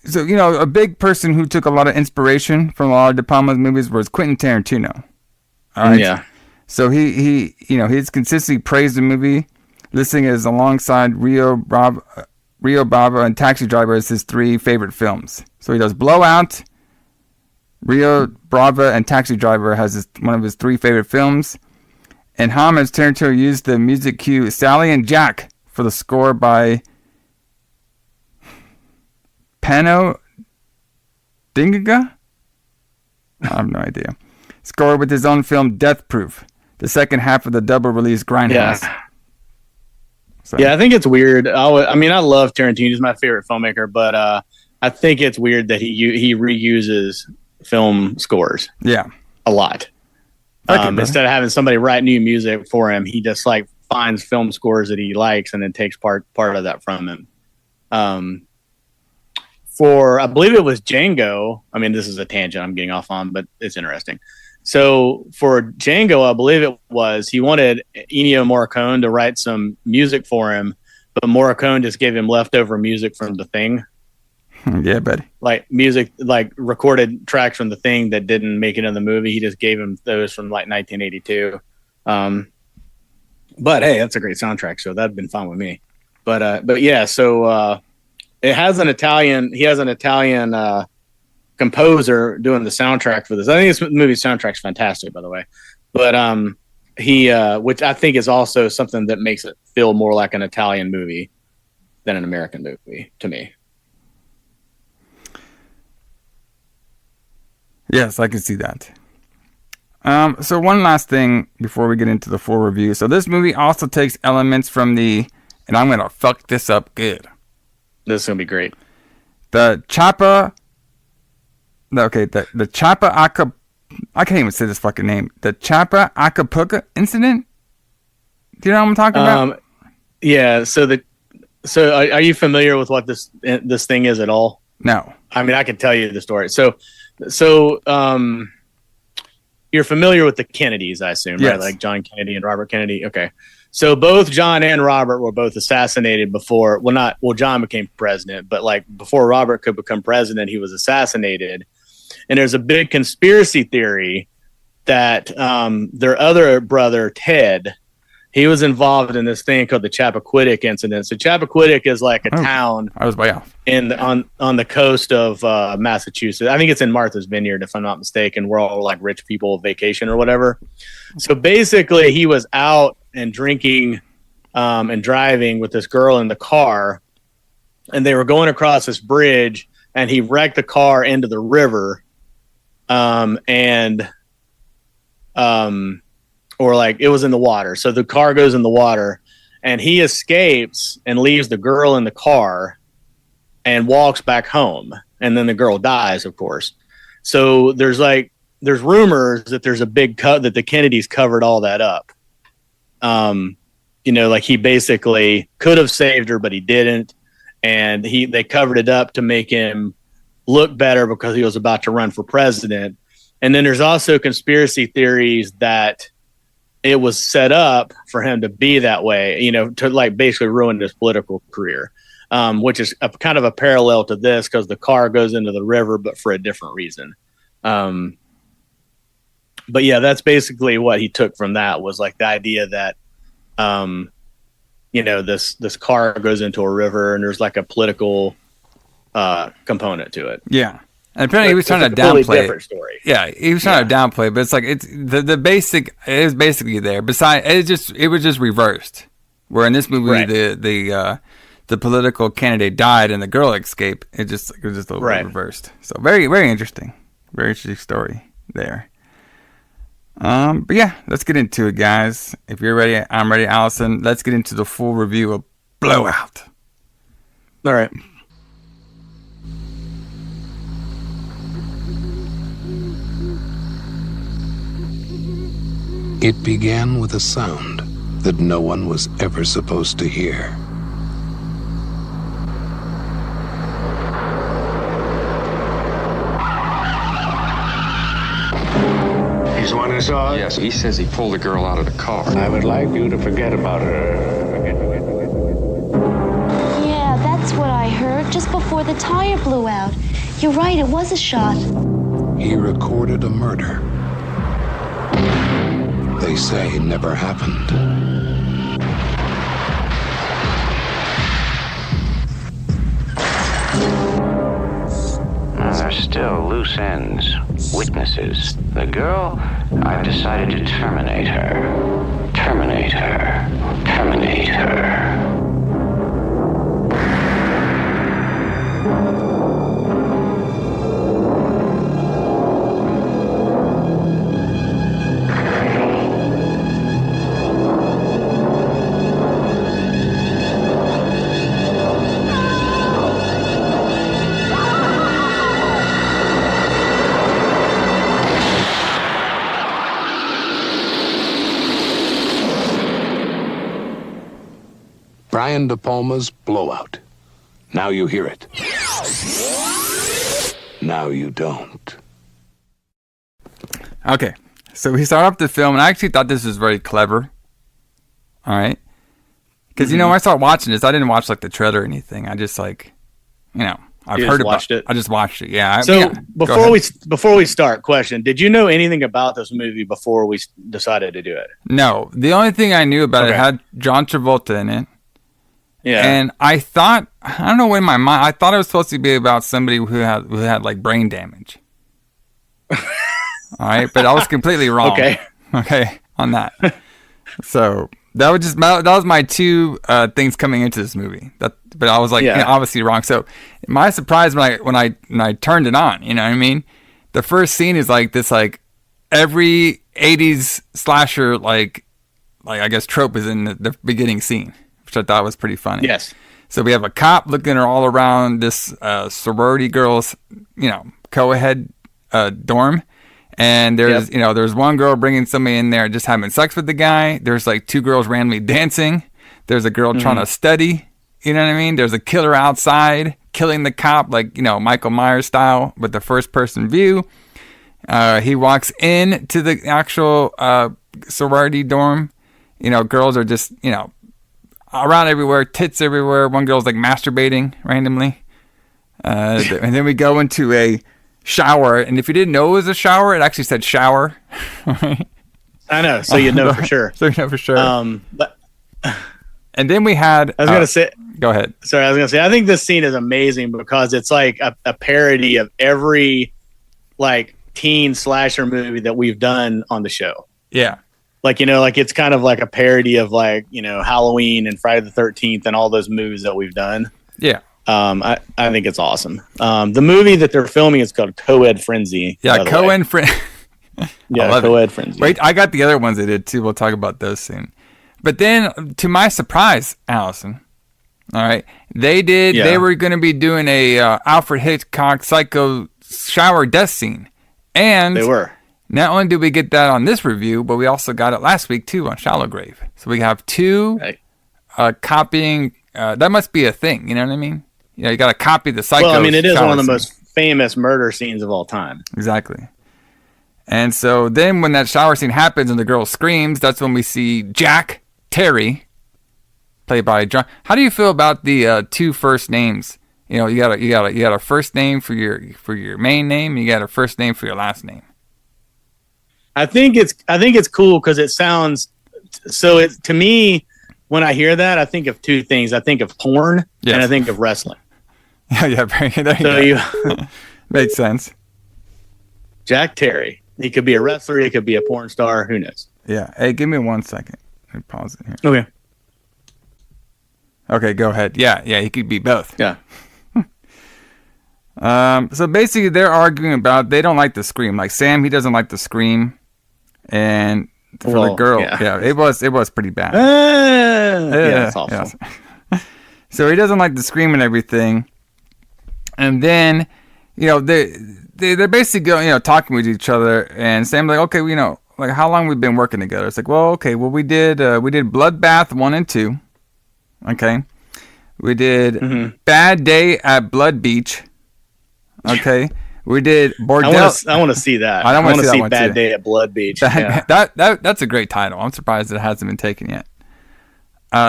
you know, a big person who took a lot of inspiration from a lot of De Palma's movies was Quentin Tarantino. All right. Yeah. So he he's consistently praised the movie, listing it as alongside Rio Bravo and Taxi Driver as his 3 favorite films. So he does Blowout, Rio Bravo, and Taxi Driver has one of his 3 favorite films. And homage, Tarantino used the music cue Sally and Jack for the score by Pano Dingaga? I have no idea. Scored with his own film Death Proof, the second half of the double release Grindhouse. Yeah. So. Yeah, I think it's weird. I love Tarantino. He's my favorite filmmaker, but I think it's weird that he reuses film scores. Yeah. A lot. Instead of having somebody write new music for him, he just like finds film scores that he likes and then takes part of that from him. For I believe it was Django. I mean, this is a tangent I'm getting off on, but it's interesting. So for Django, I believe it was he wanted Ennio Morricone to write some music for him, but Morricone just gave him leftover music from The Thing. Yeah, buddy. Like music, like recorded tracks from The Thing that didn't make it in the movie. He just gave him those from like 1982. But hey, that's a great soundtrack, so that'd been fine with me. But yeah, so it has an Italian. He has an Italian composer doing the soundtrack for this. I think this movie's soundtrack's fantastic, by the way. But he, which I think is also something that makes it feel more like an Italian movie than an American movie to me. Yes, I can see that. So one last thing before we get into the full review. So this movie also takes elements from and I'm going to fuck this up good. This is going to be great. The Chapa I can't even say this fucking name. The Chapa Acapulco incident? Do you know what I'm talking about? Yeah, so are you familiar with what this thing is at all? No. I mean, I can tell you the story. So you're familiar with the Kennedys, I assume, yes. Right? Like John Kennedy and Robert Kennedy. Okay. So both John and Robert were both assassinated before. John became president, but like before Robert could become president, he was assassinated. And there's a big conspiracy theory that their other brother, Ted, he was involved in this thing called the Chappaquiddick incident. So Chappaquiddick is like a town. I was way off. On the coast of Massachusetts. I think it's in Martha's Vineyard, if I'm not mistaken. We're all like rich people vacation or whatever. So basically, he was out and drinking and driving with this girl in the car, and they were going across this bridge, and he wrecked the car into the river, or like it was in the water. So the car goes in the water, and he escapes and leaves the girl in the car and walks back home. And then the girl dies, of course. So there's rumors that there's a big cut that the Kennedys covered all that up. Like he basically could have saved her, but he didn't. And they covered it up to make him look better because he was about to run for president. And then there's also conspiracy theories that it was set up for him to be that way, to like basically ruin his political career, which is kind of a parallel to this because the car goes into the river, but for a different reason. But yeah, that's basically what he took from that was like the idea that, this car goes into a river and there's like a political component to it. Yeah. And apparently he was trying to downplay different story. Yeah, he was trying to downplay, but it's like it's the basic is basically there. Besides, it was just reversed. Where in this movie, right. the political candidate died and the girl escaped. It was just a little bit reversed. So very very interesting, very interesting story there. But yeah, let's get into it, guys. If you're ready, I'm ready, Allison. Let's get into the full review of Blowout. All right. It began with a sound that no one was ever supposed to hear. He's the one who saw it? Yes, he says he pulled the girl out of the car. I would like you to forget about her. just before the tire blew out. You're right, it was a shot. He recorded a murder. They say never happened. There's still loose ends, witnesses. The girl, I've decided to terminate her. Terminate her. Terminate her. Brian De Palma's Blowout. Now you hear it. Now you don't. Okay, so we start off the film, and I actually thought this was very clever. All right, because when I started watching this, I didn't watch like the trailer or anything. I just I've heard about it. I just watched it. Yeah. Before we start, question: did you know anything about this movie before we decided to do it? No, the only thing I knew about it had John Travolta in it. Yeah. And I thought, I don't know, in my mind, I thought it was supposed to be about somebody who had like brain damage. All right, but I was completely wrong. Okay, on that. So that was my two things coming into this movie. But I was like, obviously wrong. So my surprise when I turned it on, you know what I mean? The first scene is like this, like every 80s slasher like I guess trope is in the beginning scene, which I thought was pretty funny. Yes. So we have a cop looking all around this sorority girls, co-ed dorm. And there's one girl bringing somebody in there just having sex with the guy. There's like two girls randomly dancing. There's a girl trying to study. You know what I mean? There's a killer outside killing the cop, like, Michael Myers style with the first person view. He walks in to the actual sorority dorm. Girls are just, around everywhere, tits everywhere. One girl's like masturbating randomly. And then we go into a shower. And if you didn't know it was a shower, it actually said shower. I know. So you know for sure. So you know for sure. But and then we had... I was going to say... Go ahead. Sorry, I was going to say, I think this scene is amazing because it's like a parody of every like teen slasher movie that we've done on the show. Yeah. Like, it's kind of like a parody of like, Halloween and Friday the 13th and all those movies that we've done. Yeah. I think it's awesome. The movie that they're filming is called Co-Ed Frenzy. Yeah, Co-Ed Frenzy. Yeah, Co-Ed Frenzy. Wait, I got the other ones they did too. We'll talk about those soon. But then, to my surprise, Allison, all right, they were going to be doing a Alfred Hitchcock Psycho shower death scene. And they were. Not only did we get that on this review, but we also got it last week too on Shallow Grave. So we have two copying. That must be a thing. You know what I mean? You got to copy the Psycho. Well, I mean, it is one of the most famous murder scenes of all time. Exactly. And so then when that shower scene happens and the girl screams, that's when we see Jack Terry, played by John. How do you feel about the two first names? You got a first name for your main name, and you got a first name for your last name. I think it's cool because it sounds so. To me, when I hear that, I think of two things. I think of porn and I think of wrestling. Yeah. There you go. Makes sense. Jack Terry. He could be a wrestler. He could be a porn star. Who knows? Yeah. Hey, give me 1 second. Let me pause it here. Okay. Okay, go ahead. Yeah. He could be both. Yeah. So basically, they're arguing about they don't like the scream. Like Sam, he doesn't like the scream, and for the girl, it was pretty bad. It's awful. Yeah. So he doesn't like the scream and everything, and then they're basically going, talking with each other, and Sam's like, okay, like how long we've been working together? It's like, well, okay, well we did Bloodbath 1 and 2, okay, we did Bad Day at Blood Beach. Okay, we did Bordel. I want to see that. I want to see Bad Day at Blood Beach. That's a great title. I'm surprised it hasn't been taken yet.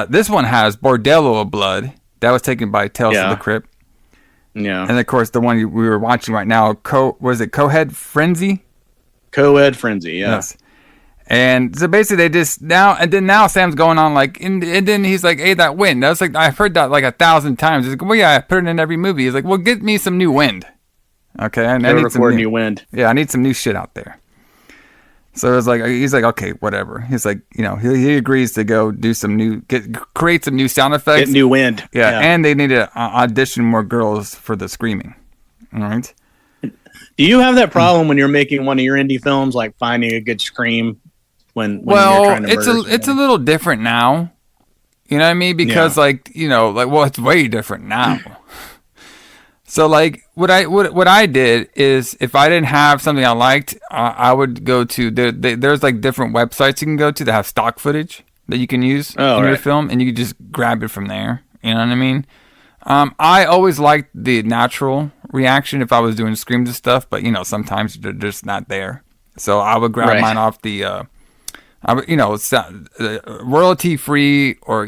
This one has Bordello of Blood. That was taken by Tales of the Crypt. Yeah. And of course, the one we were watching right now, Coheed Frenzy? Co-ed frenzy, yeah. Yes. And so basically they just now Sam's going on like, and then he's like, hey, that wind. I was like, I've heard that like 1,000 times. He's like, well, yeah, I put it in every movie. He's like, well, get me some new wind. Okay. I need some new wind. Yeah, I need some new shit out there. So it was like, he's like, okay, whatever. He's like, he agrees to go do create some new sound effects. Get new wind. Yeah. And they need to audition more girls for the screaming. All right. Do you have that problem when you're making one of your indie films, like finding a good scream when you're trying to it's a little different now. You know what I mean? Because it's way different now. So like what I did is if I didn't have something I liked, I would go to there's like different websites you can go to that have stock footage that you can use in your film, and you can just grab it from there. You know what I mean? I always liked the natural reaction if I was doing screams and stuff, but sometimes they're just not there. So I would grab mine off the royalty free or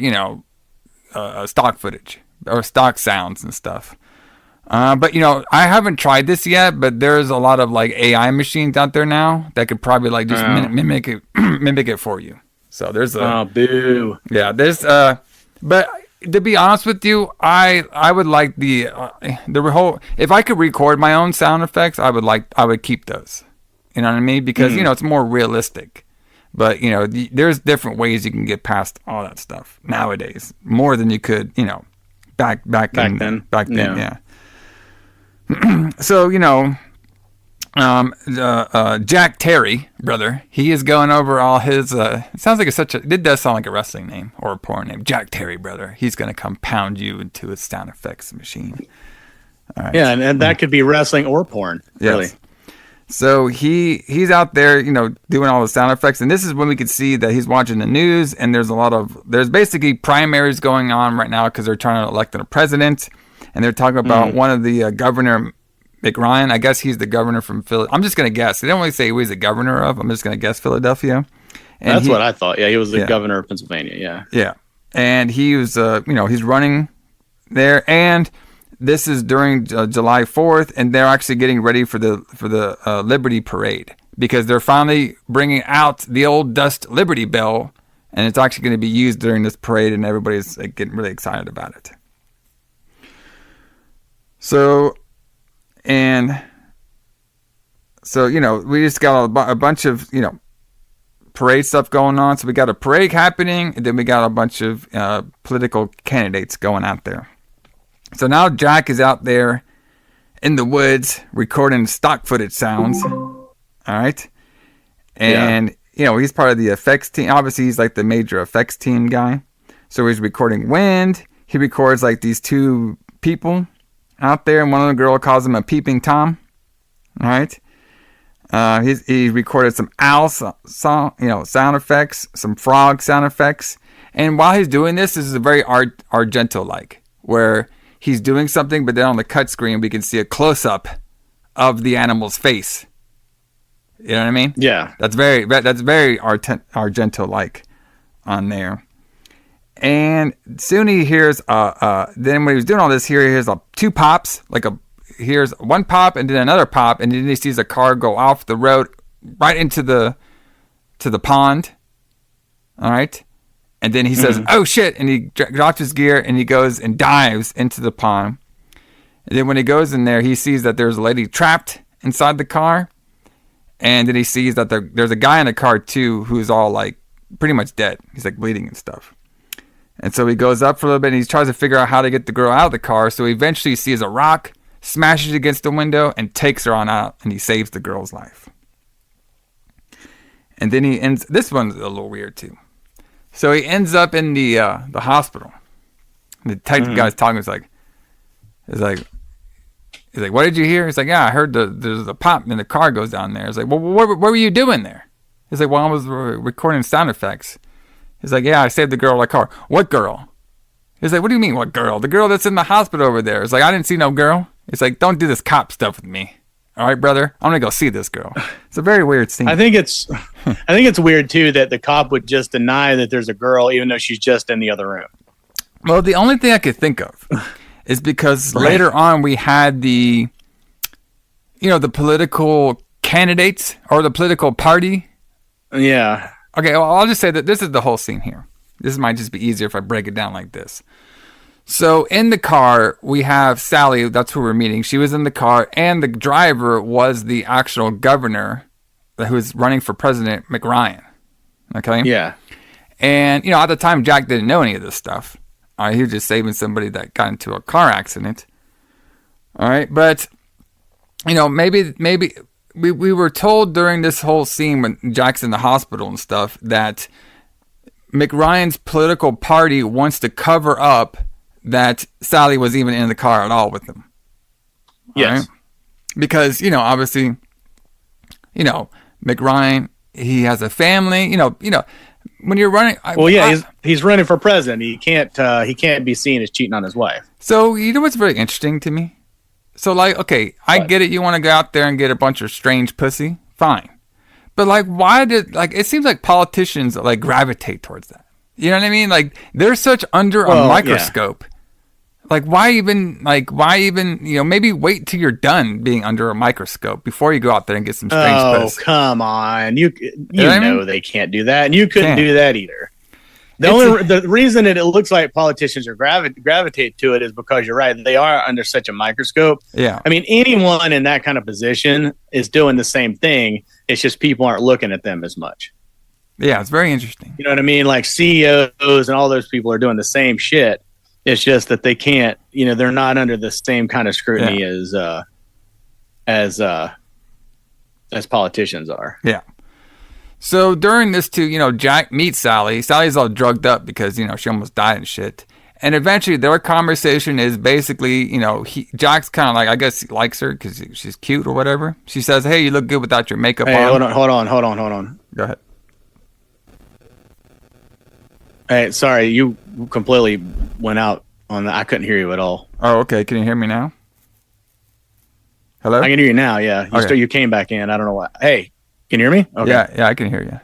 stock footage or stock sounds and stuff. But I haven't tried this yet, but there's a lot of like AI machines out there now that could probably like just mimic it for you. So there's boo. Yeah, there's but to be honest with you, I would like the whole, if I could record my own sound effects, I would keep those. You know what I mean? Because it's more realistic. But there's different ways you can get past all that stuff nowadays, more than you could back then. Yeah. So, Jack Terry, brother, he is going over all his, it sounds like it does sound like a wrestling name or a porn name. Jack Terry, brother. He's going to come pound you into his sound effects machine. All right. Yeah, and that could be wrestling or porn, really. Yes. So he's out there, doing all the sound effects. And this is when we could see that he's watching the news, and there's basically primaries going on right now because they're trying to elect a president. And they're talking about one of the Governor McRyan. I guess he's the governor from Philadelphia. I'm just going to guess. They don't really say who he's the governor of. I'm just going to guess Philadelphia. And that's what I thought. Yeah, he was the governor of Pennsylvania. Yeah. Yeah. And he was, he's running there. And this is during July 4th. And they're actually getting ready for the Liberty Parade. Because they're finally bringing out the old Dust Liberty Bell. And it's actually going to be used during this parade. And everybody's getting really excited about it. So, we just got a bunch of, parade stuff going on. So we got a parade happening, and then we got a bunch of political candidates going out there. So now Jack is out there in the woods recording stock footage sounds. All right. And, he's part of the effects team. Obviously, he's like the major effects team guy. So he's recording wind. He records like these two people out there, and one of the girl calls him a peeping Tom. All right. He recorded some owl sound effects, some frog sound effects. And while he's doing this is a very Argento-like, where he's doing something, but then on the cut screen, we can see a close-up of the animal's face. You know what I mean? Yeah. That's very Argento-like on there. And soon he hears, then when he was doing all this, he hears two pops, hears one pop and then another pop, and then he sees a car go off the road right into the pond. All right. And then he says, oh shit. And he drops his gear and he goes and dives into the pond. And then when he goes in there, he sees that there's a lady trapped inside the car. And then he sees that there's a guy in the car too, who's all like pretty much dead. He's like bleeding and stuff. And so he goes up for a little bit and he tries to figure out how to get the girl out of the car. So he eventually sees a rock, smashes against the window, and takes her on out, and he saves the girl's life. And then he ends, this one's a little weird too. So he ends up in the hospital. The detective guy's talking, he's like, what did you hear? He's like, yeah, I heard there's a pop and the car goes down there. He's like, well, what were you doing there? He's like, well, I was recording sound effects. He's like, yeah, I saved the girl in the car. What girl? He's like, what do you mean, what girl? The girl that's in the hospital over there. He's like, I didn't see no girl. He's like, don't do this cop stuff with me. All right, brother? I'm going to go see this girl. It's a very weird scene. I think it's weird, too, that the cop would just deny that there's a girl, even though she's just in the other room. Well, the only thing I could think of is because later on we had the political candidates or the political party. Yeah. Okay, well, I'll just say that this is the whole scene here. This might just be easier if I break it down like this. So in the car, we have Sally. That's who we're meeting. She was in the car, and the driver was the actual governor who was running for president, McRyan. Okay? Yeah. And, at the time, Jack didn't know any of this stuff. He was just saving somebody that got into a car accident. All right? But, maybe we were told during this whole scene when Jack's in the hospital and stuff that McRyan's political party wants to cover up that Sally was even in the car at all with them. Yes. Right? Because, obviously, McRyan, he has a family, when you're running. He's running for president. He can't be seen as cheating on his wife. So, what's very interesting to me? So, okay, I get it. You want to go out there and get a bunch of strange pussy. Fine. But, why did, it seems like politicians, gravitate towards that. You know what I mean? They're such under a microscope. Yeah. Why even, maybe wait till you're done being under a microscope before you go out there and get some strange pussy. Oh, come on. You know they can't do that. And you couldn't do that either. The reason that it looks like politicians are gravitate to it is because you're right. They are under such a microscope. Yeah. I mean, anyone in that kind of position is doing the same thing. It's just people aren't looking at them as much. Yeah, it's very interesting. You know what I mean? Like CEOs and all those people are doing the same shit. It's just that they can't, they're not under the same kind of scrutiny as politicians are. Yeah. So during this too, Jack meets Sally. Sally's all drugged up because, she almost died and shit. And eventually their conversation is basically, Jack's kind of I guess he likes her because she's cute or whatever. She says, "Hey, you look good without your makeup on." Hold on. Go ahead. Hey, sorry, you completely went out on that. I couldn't hear you at all. Oh, okay. Can you hear me now? Hello? I can hear you now, yeah. You came back in. I don't know what. Hey, can you hear me? Okay. Yeah, I can hear you.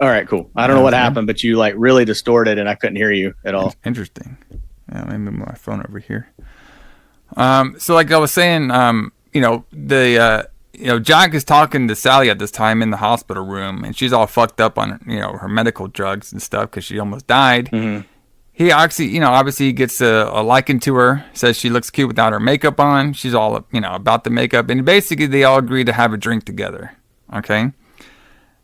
All right, cool. I don't know what happened, but you really distorted and I couldn't hear you at all. Interesting. Yeah, let me move my phone over here. So like I was saying, Jack is talking to Sally at this time in the hospital room, and she's all fucked up on, her medical drugs and stuff because she almost died. Mm-hmm. He actually, obviously gets a liking to her, says she looks cute without her makeup on. She's all, about the makeup. And basically they all agree to have a drink together. Okay.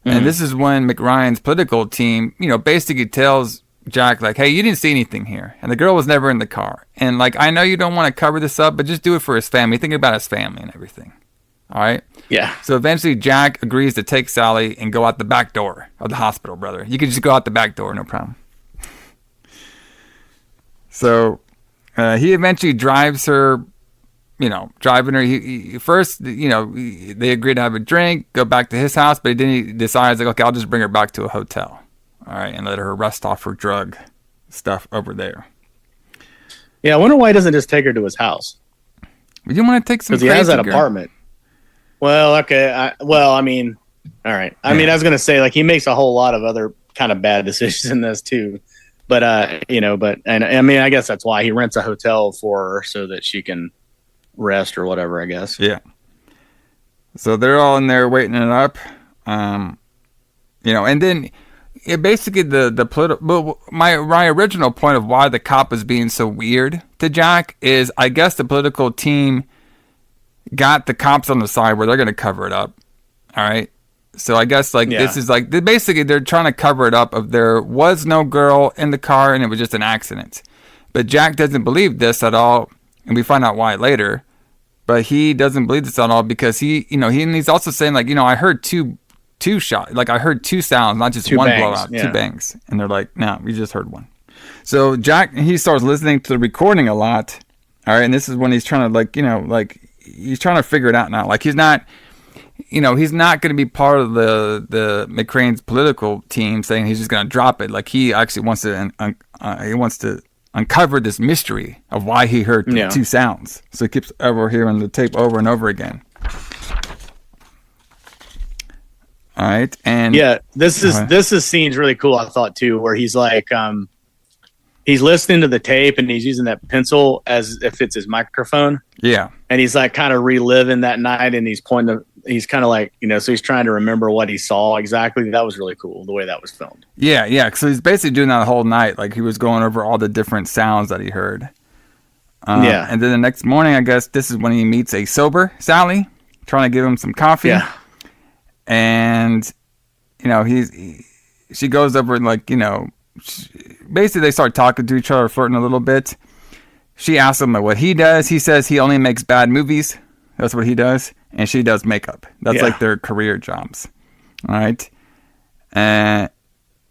Mm-hmm. And this is when McRyan's political team, basically tells Jack, hey, you didn't see anything here. And the girl was never in the car. And I know you don't want to cover this up, but just do it for his family. Think about his family and everything. All right. Yeah. So eventually Jack agrees to take Sally and go out the back door of the hospital, brother. You can just go out the back door. No problem. So he eventually drives her, driving her. He first, they agree to have a drink, go back to his house, but then he decides, okay, I'll just bring her back to a hotel. All right. And let her rest off her drug stuff over there. Yeah. I wonder why he doesn't just take her to his house. You want to take some, because he has that apartment. Well, okay. All right. I mean, I was going to say, he makes a whole lot of other kind of bad decisions in this too. But, I guess that's why he rents a hotel for her so that she can rest or whatever, I guess. Yeah. So they're all in there waiting it up. And then basically the political, my original point of why the cop is being so weird to Jack is I guess the political team got the cops on the side where they're going to cover it up. All right. So I guess this is basically they're trying to cover it up of there was no girl in the car and it was just an accident. But Jack doesn't believe this at all, and we find out why later. But he doesn't believe this at all because he's also saying I heard two shots, I heard two sounds, not just one blowout, two bangs, and they're like, no, we just heard one. So Jack he starts listening to the recording a lot. All right, and this is when he's trying to he's trying to figure it out now. He's not. He's not going to be part of the McRane's political team saying he's just going to drop it. He actually wants to uncover this mystery of why he heard two sounds. So he keeps hearing the tape over and over again. All right, and this is scene's really cool. I thought too, where he's he's listening to the tape and he's using that pencil as if it's his microphone. Yeah. And he's like kind of reliving that night, and he's he's kind of like, so he's trying to remember what he saw exactly. That was really cool, the way that was filmed. Yeah. So he's basically doing that the whole night. Like he was going over all the different sounds that he heard. Yeah. And then the next morning, I guess this is when he meets a sober Sally, trying to give him some coffee. Yeah. And, she goes over and like, basically they start talking to each other, flirting a little bit. She asks him what he does. He says he only makes bad movies. That's what he does. And she does makeup. That's like their career jobs. All right. And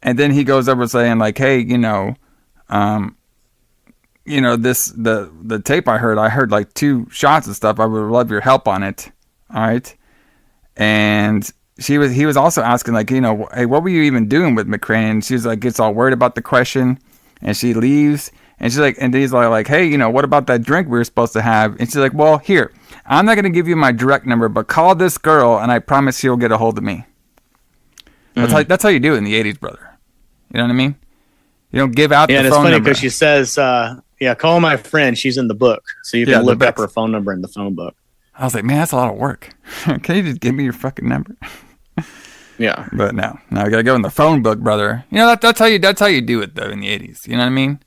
then he goes over saying like, hey, the tape I heard like 2 shots and stuff. I would love your help on it. All right. And he was also asking like, hey, what were you even doing with McCrane? And she's like, gets all worried about the question, and she leaves. And she's like, and he's like, hey, what about that drink we were supposed to have? And she's like, well, here, I'm not going to give you my direct number, but call this girl, and I promise she'll get a hold of me. That's how you do it in the 80s, brother. You know what I mean? You don't give out the phone number. Yeah, and it's funny because she says, call my friend. She's in the book. So you can look up her phone number in the phone book. I was like, man, that's a lot of work. Can you just give me your fucking number? Yeah. But no, I got to go in the phone book, brother. That's how you do it, though, in the 80s. You know what I mean?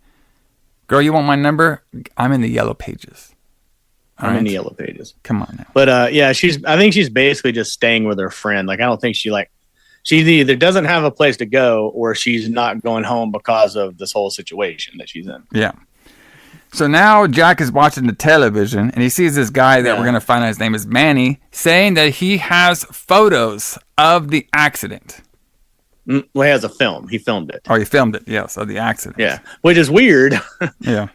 Girl, you want my number? I'm in the yellow pages. I'm in the yellow pages. Come on now. But I think she's basically just staying with her friend. Like, I don't think she either doesn't have a place to go, or she's not going home because of this whole situation that she's in. Yeah. So now Jack is watching the television, and he sees this guy that we're going to find out his name is Manny, saying that he has photos of the accident. Well, he has a film. He filmed it. Oh, he filmed it, yes, of the accident. Yeah, which is weird. Yeah.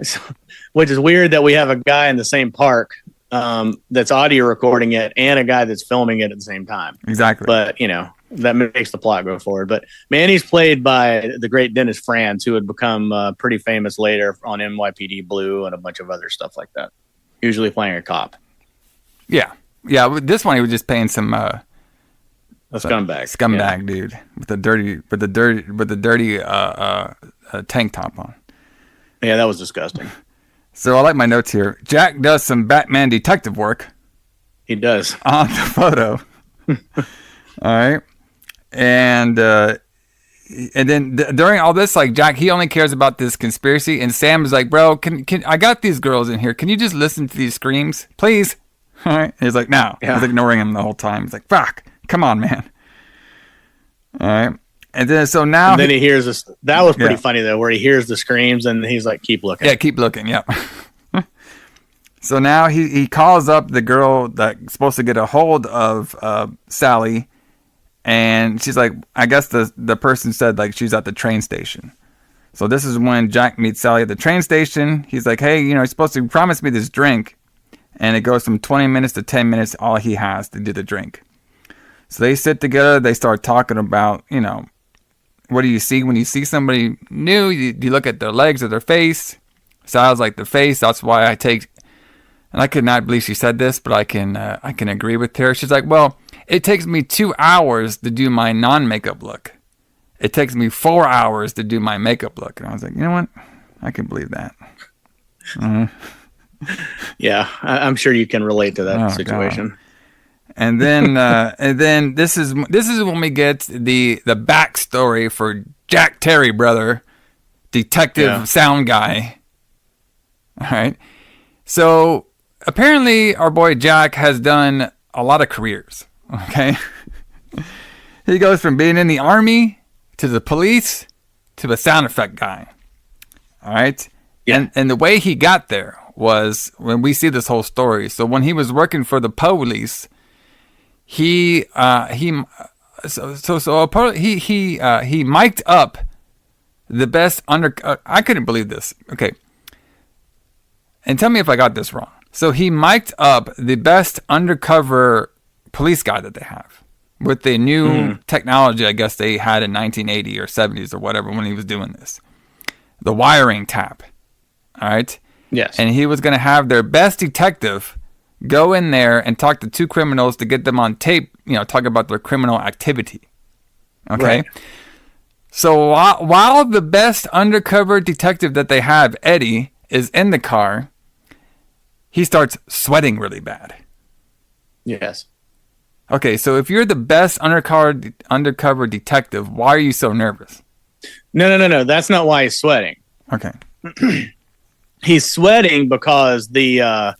Which is weird that we have a guy in the same park that's audio recording it and a guy that's filming it at the same time. Exactly. But, that makes the plot go forward. But Manny's played by the great Dennis Franz, who would become pretty famous later on NYPD Blue and a bunch of other stuff like that. Usually playing a cop. Yeah. Yeah, this one he was just playing some a scumbag. Scumbag dude with the dirty tank top on. Yeah, that was disgusting. So I like my notes here. Jack does some Batman detective work. He does. On the photo. All right. And then during all this, like Jack, he only cares about this conspiracy. And Sam is like, bro, can I got these girls in here. Can you just listen to these screams, please? All right. And he's like, no. Yeah. He's ignoring him the whole time. He's like, fuck, come on, man. All right. And then so now he hears this. That was pretty funny though, where he hears the screams and he's like, keep looking. Yeah, keep looking. Yeah. So now he calls up the girl that's supposed to get a hold of Sally. And she's like, I guess the person said like she's at the train station. So this is when Jack meets Sally at the train station. He's like, hey, you're supposed to promise me this drink. And it goes from 20 minutes to 10 minutes, all he has to do the drink. So they sit together. They start talking about, what do you see when you see somebody new? You look at their legs or their face. Sally's like the face. That's why I take, and I could not believe she said this, but I can agree with her. She's like, well, it takes me 2 hours to do my non-makeup look. It takes me 4 hours to do my makeup look. And I was like, you know what? I can believe that. Yeah, I'm sure you can relate to that situation. God. And then this is when we get the backstory for Jack Terry, brother, detective sound guy. All right. So apparently our boy Jack has done a lot of careers. Okay. He goes from being in the army to the police to the sound effect guy. All right. Yeah. And the way he got there was when we see this whole story. So when he was working for the police, he mic'd up the best I couldn't believe this. Okay. And tell me if I got this wrong. So he mic'd up the best undercover police guy that they have with the new technology, I guess they had in 1980 or 70s or whatever when he was doing this. The wiring tap. All right? Yes. And he was going to have their best detective go in there and talk to 2 criminals to get them on tape, talk about their criminal activity. Okay? Right. So while the best undercover detective that they have, Eddie, is in the car, he starts sweating really bad. Yes. Okay, so if you're the best undercover detective, why are you so nervous? No. That's not why he's sweating. Okay. He's sweating because the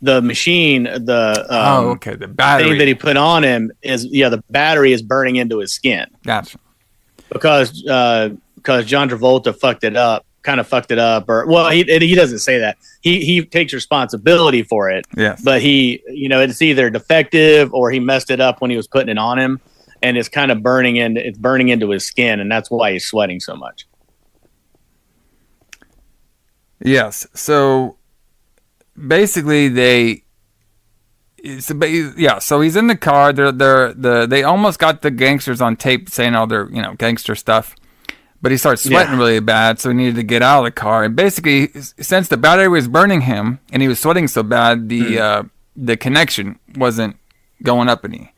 machine, okay, the battery thing that he put on him is, the battery is burning into his skin. Gotcha. Because John Travolta kind of fucked it up, or well, he doesn't say that. He takes responsibility for it. Yes. But it's either defective or he messed it up when he was putting it on him, and it's kind of burning into his skin, and that's why he's sweating so much. Yes. So basically so he's in the car. They almost got the gangsters on tape saying all their, gangster stuff. But he starts sweating really bad, so he needed to get out of the car. And basically, since the battery was burning him and he was sweating so bad, the connection wasn't going up any.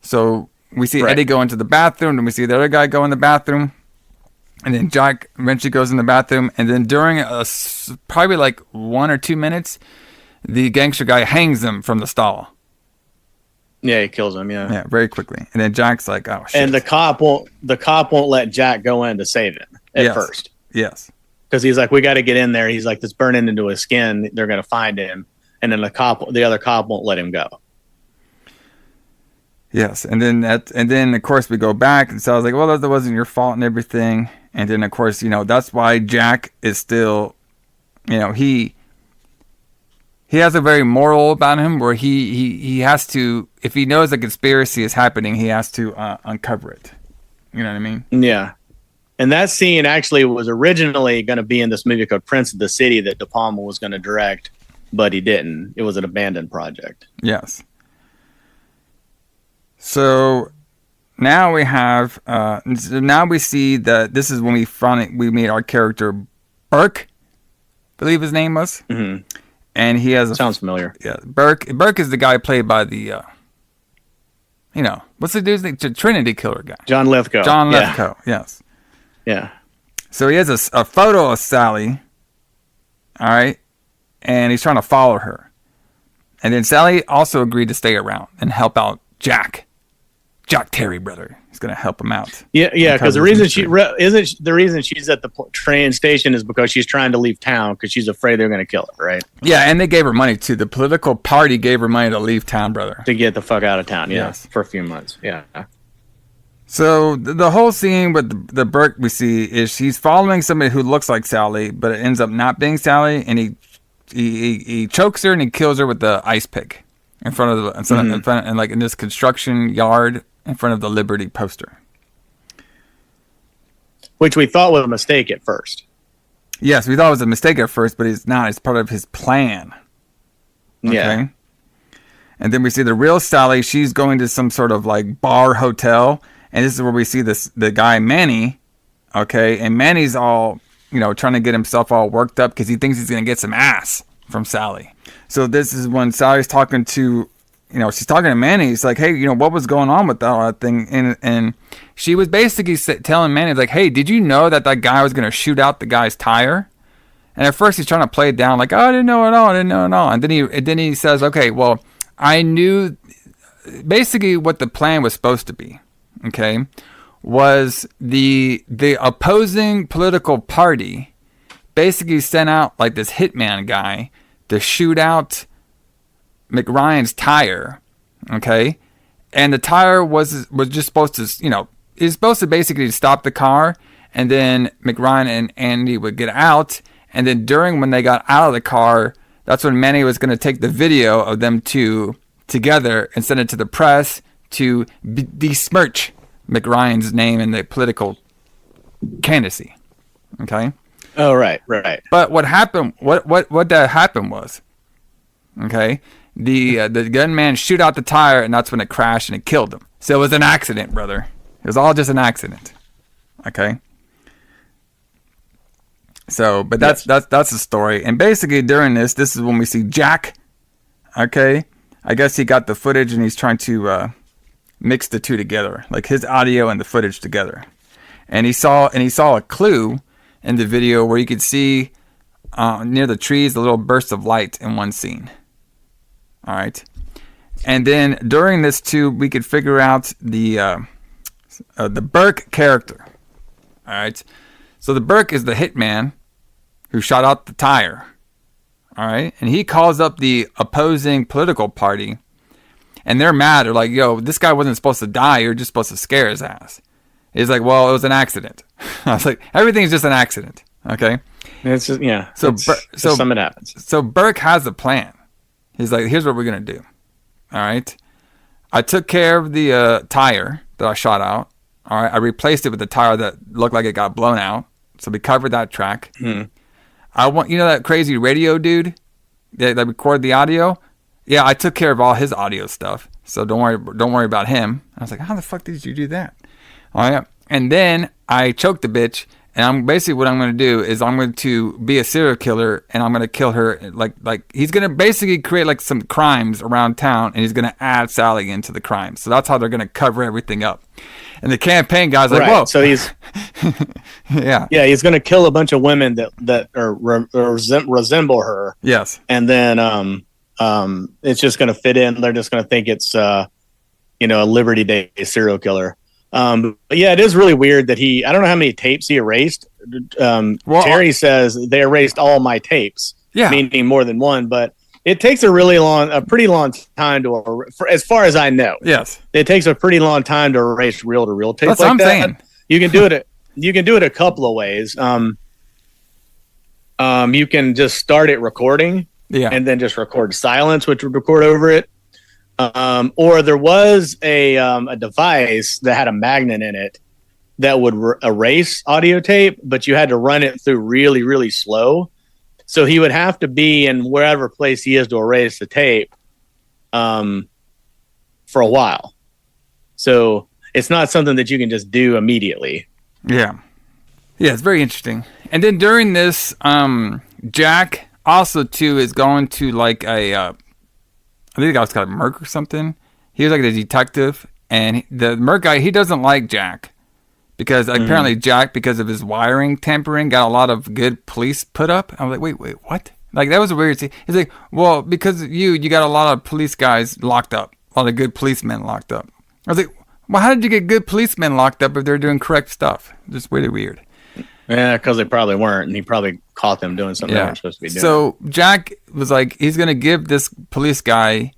So we see Eddie go into the bathroom, and we see the other guy go in the bathroom. And then Jack eventually goes in the bathroom. And then during probably like 1 or 2 minutes, the gangster guy hangs him from the stall. Yeah, he kills him. Yeah, very quickly. And then Jack's like, "Oh shit!" And the cop won't let Jack go in to save him at first. Yes, because he's like, "We got to get in there." He's like, "This burning into his skin. They're gonna find him." And then the other cop won't let him go. Yes, and then of course we go back, and so I was like, "Well, that wasn't your fault and everything." And then of course, that's why Jack is still, he has a very moral about him, where he has to, if he knows a conspiracy is happening, he has to uncover it. You know what I mean? Yeah. And that scene actually was originally going to be in this movie called Prince of the City that De Palma was going to direct, but he didn't. It was an abandoned project. Yes. So now we have, now we see that this is when we meet our character, Burke, I believe his name was. Mm-hmm. And he has sounds familiar. Yeah, Burke is the guy played by the, what's the dude's name? Trinity Killer guy. John Lithgow. John Lithgow. Yes. Yeah. So he has a photo of Sally. All right, and he's trying to follow her, and then Sally also agreed to stay around and help out Jack Terry, brother. He's gonna help him out. Yeah. Because the reason the reason she's at the train station is because she's trying to leave town because she's afraid they're gonna kill her, right? Yeah, and they gave her money too. The political party gave her money to leave town, brother. To get the fuck out of town. Yeah, yes. For a few months. Yeah. So the whole scene with the Burke we see is she's following somebody who looks like Sally, but it ends up not being Sally, and he chokes her and he kills her with the ice pick in front of and like in this construction yard in front of the Liberty poster. Which we thought was a mistake at first. Yes, we thought it was a mistake at first, but it's not. It's part of his plan. Okay? Yeah. And then we see the real Sally. She's going to some sort of like bar hotel. And this is where we see the guy Manny. Okay. And Manny's all, trying to get himself all worked up because he thinks he's going to get some ass from Sally. So this is when Sally's talking to, she's talking to Manny. He's like, hey, what was going on with that thing? And she was basically telling Manny, like, hey, did you know that guy was going to shoot out the guy's tire? And at first he's trying to play it down like, oh, I didn't know at all. And then he says, okay, well, I knew basically what the plan was supposed to be. Okay, was the opposing political party basically sent out like this hitman guy to shoot out McRyan's tire. Okay, and the tire was just supposed to, is supposed to basically stop the car, and then McRyan and Andy would get out, and then when they got out of the car, that's when Manny was going to take the video of them two together and send it to the press to besmirch McRyan's name in the political candidacy. Okay. Oh, right. But what happened? What that happened was, okay, the gunman shoot out the tire, and that's when it crashed and it killed him. So it was an accident, brother. It was all just an accident. Okay. So, but that's the story. And basically during this is when we see Jack. Okay. I guess he got the footage and he's trying to mix the two together, like his audio and the footage together. And he saw a clue in the video where you could see near the trees a little burst of light in one scene. All right. And then during this too, we could figure out the Burke character. All right. So the Burke is the hitman who shot out the tire. All right. And he calls up the opposing political party. And they're mad. They're like, yo, this guy wasn't supposed to die. You're just supposed to scare his ass. He's like, well, it was an accident. I was like, everything's just an accident. Okay. It's just, yeah. So something happens. So Burke has a plan. He's like, here's what we're going to do. All right. I took care of the tire that I shot out. All right. I replaced it with a tire that looked like it got blown out. So we covered that track. I want, that crazy radio dude that recorded the audio? Yeah, I took care of all his audio stuff. So don't worry about him. I was like, how the fuck did you do that? All right. And then I choked the bitch. And what I'm going to do is I'm going to be a serial killer, and I'm going to kill her. Like he's going to basically create like some crimes around town, and he's going to add Sally into the crimes. So that's how they're going to cover everything up. And the campaign guy's like, whoa. So he's yeah, he's going to kill a bunch of women that resemble her. Yes. And then it's just going to fit in. They're just going to think it's a Liberty Day serial killer. But yeah, it is really weird that I don't know how many tapes he erased. Terry says they erased all my tapes, meaning more than one, but it takes a pretty long time as far as I know. Yes. It takes a pretty long time to erase reel-to-reel tapes. That's what I'm saying. You can do it a couple of ways. You can just start it recording and then just record silence, which would record over it. Or there was a device that had a magnet in it that would erase audio tape, but you had to run it through really, really slow. So he would have to be in wherever place he is to erase the tape for a while. So it's not something that you can just do immediately. Yeah. Yeah, it's very interesting. And then during this, Jack also, too, is going to like I think the guy was called Merc or something. He was like the detective, and the Merc guy, he doesn't like Jack because apparently Jack, because of his wiring tampering, got a lot of good police put up. I was like, wait, what? Like, that was a weird thing. He's like, well, because of you got a lot of police guys locked up, a lot of good policemen locked up. I was like, well, how did you get good policemen locked up if they're doing correct stuff? Just really weird. Yeah, because they probably weren't, and he probably caught them doing something they weren't supposed to be doing. So Jack was like, he's gonna give this police guy.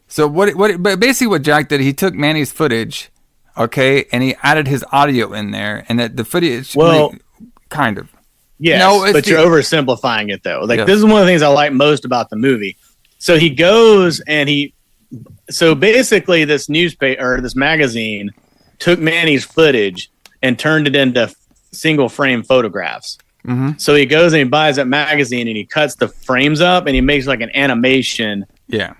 So but basically what Jack did, he took Manny's footage, okay, and he added his audio in there, and that the footage, kind of. Yes, no, but you're oversimplifying it though. Like this is one of the things I like most about the movie. So he goes and so basically this newspaper or this magazine took Manny's footage and turned it into single frame photographs. Mm-hmm. So he goes and he buys that magazine and he cuts the frames up and he makes like an animation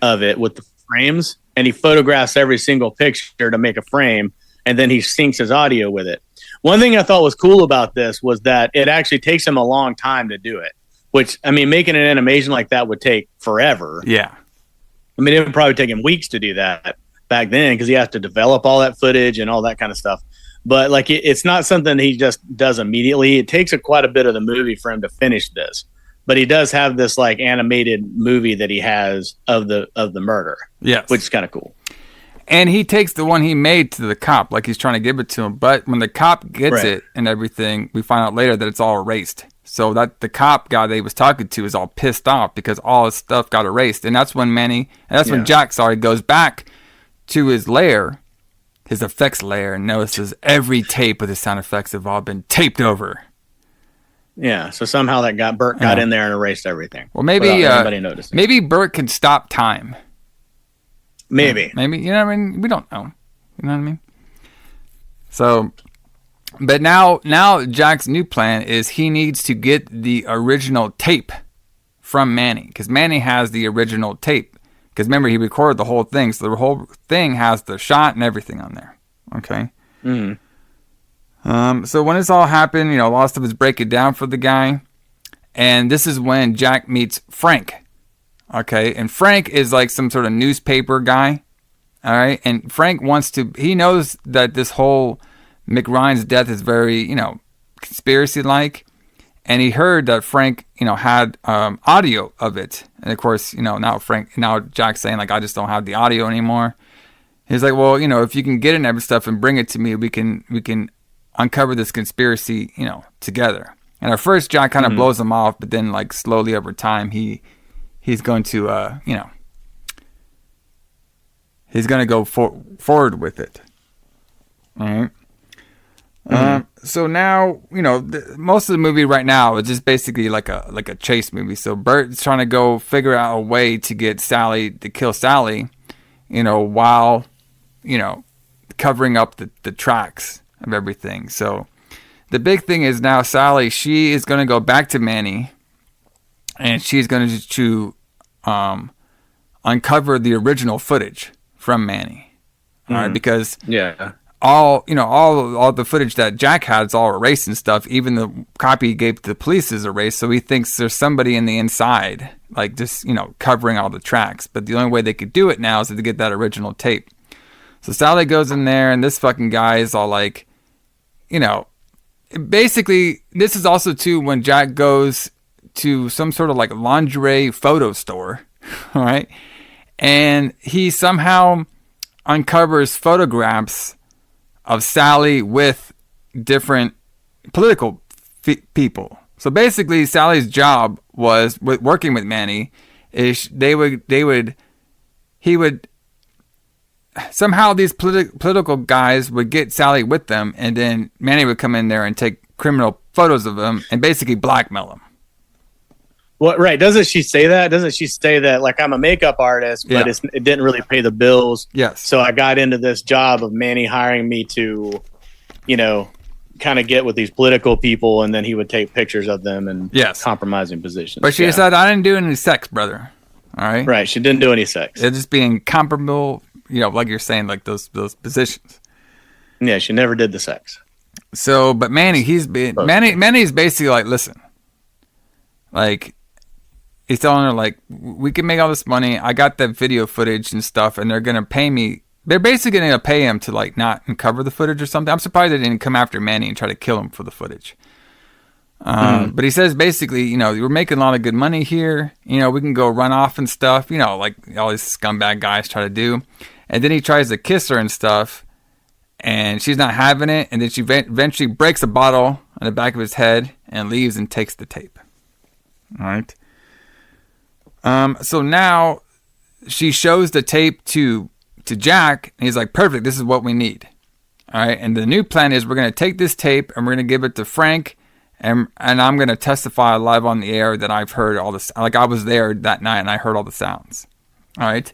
of it with the frames, and he photographs every single picture to make a frame, and then he syncs his audio with it. One thing I thought was cool about this was that it actually takes him a long time to do it, which, I mean, making an animation like that would take forever. Yeah. I mean, it would probably take him weeks to do that back then because he has to develop all that footage and all that kind of stuff. But like, it's not something he just does immediately. It takes quite a bit of the movie for him to finish this. But he does have this like animated movie that he has of the murder. Yes, which is kind of cool. And he takes the one he made to the cop, like he's trying to give it to him. But when the cop gets it and everything, we find out later that it's all erased. So that the cop guy that he was talking to is all pissed off because all his stuff got erased. And that's when when Jack goes back to his lair, his effects lair, and notices every tape with his sound effects have all been taped over. Yeah, so somehow Burke got in there and erased everything. Well, maybe Burke can stop time. Maybe, you know what I mean? We don't know. You know what I mean? So, but now Jack's new plan is he needs to get the original tape from Manny because Manny has the original tape. Because remember, he recorded the whole thing, so the whole thing has the shot and everything on there. Okay. Mm-hmm. So when this all happened, a lot of stuff is breaking down for the guy. And this is when Jack meets Frank. Okay. And Frank is like some sort of newspaper guy. All right. And Frank he knows that this whole McRyan's death is very, conspiracy-like. And he heard that Frank, had audio of it. And of course, now Jack's saying, like, I just don't have the audio anymore. He's like, well, if you can get it and stuff and bring it to me, we can uncover this conspiracy, together. And at first, Jack kind of blows him off, but then, like, slowly over time, he's going to, he's going to go forward with it. All right. So now, most of the movie right now is just basically like a chase movie. So Bert's trying to go figure out a way to get Sally to kill Sally, while, covering up the tracks of everything. So the big thing is now Sally, she is going to go back to Manny, and she's going to uncover the original footage from Manny. All right, because all the footage that Jack had is all erased and stuff. Even the copy he gave to the police is erased. So he thinks there's somebody in the inside, like just, covering all the tracks. But the only way they could do it now is to get that original tape. So Sally goes in there, and this fucking guy is all like, basically, this is also too when Jack goes to some sort of like lingerie photo store, all right? And he somehow uncovers photographs of Sally with different political people. So basically, Sally's job was with working with Manny is he would somehow these political guys would get Sally with them, and then Manny would come in there and take criminal photos of them and basically blackmail them. Well, right. Doesn't she say that? Doesn't she say that, like, I'm a makeup artist, but it didn't really pay the bills? Yes. So I got into this job of Manny hiring me to, kind of get with these political people, and then he would take pictures of them and compromising positions. But she said, I didn't do any sex, brother. All right? Right. She didn't do any sex. It's just being comparable, like you're saying, like those positions. Yeah, she never did the sex. So, but Manny, Manny's basically like, listen, like, he's telling her, like, we can make all this money. I got that video footage and stuff, and they're going to pay me. They're basically going to pay him to, like, not uncover the footage or something. I'm surprised they didn't come after Manny and try to kill him for the footage. But he says, basically, we're making a lot of good money here. We can go run off and stuff, like all these scumbag guys try to do. And then he tries to kiss her and stuff, and she's not having it. And then she eventually breaks a bottle on the back of his head and leaves and takes the tape. All right. So now she shows the tape to Jack, and he's like, perfect, this is what we need. All right. And the new plan is we're going to take this tape and we're going to give it to Frank, and I'm going to testify live on the air that I've heard all this. Like, I was there that night and I heard all the sounds. All right.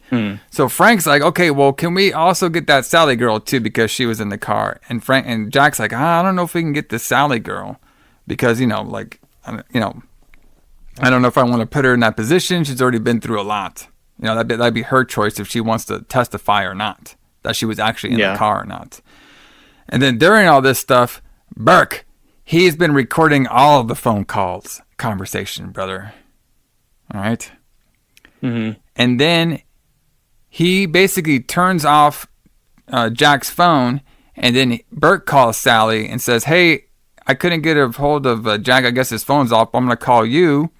So Frank's like, okay, well, can we also get that Sally girl too, because she was in the car? And Jack's like, I don't know if we can get the Sally girl because, I don't know if I want to put her in that position. She's already been through a lot. That'd be her choice if she wants to testify or not, that she was actually in the car or not. And then during all this stuff, Burke, he's been recording all of the phone calls, conversation, brother. All right. Mm-hmm. And then he basically turns off Jack's phone, and then Burke calls Sally and says, hey, I couldn't get a hold of Jack. I guess his phone's off. I'm going to call you.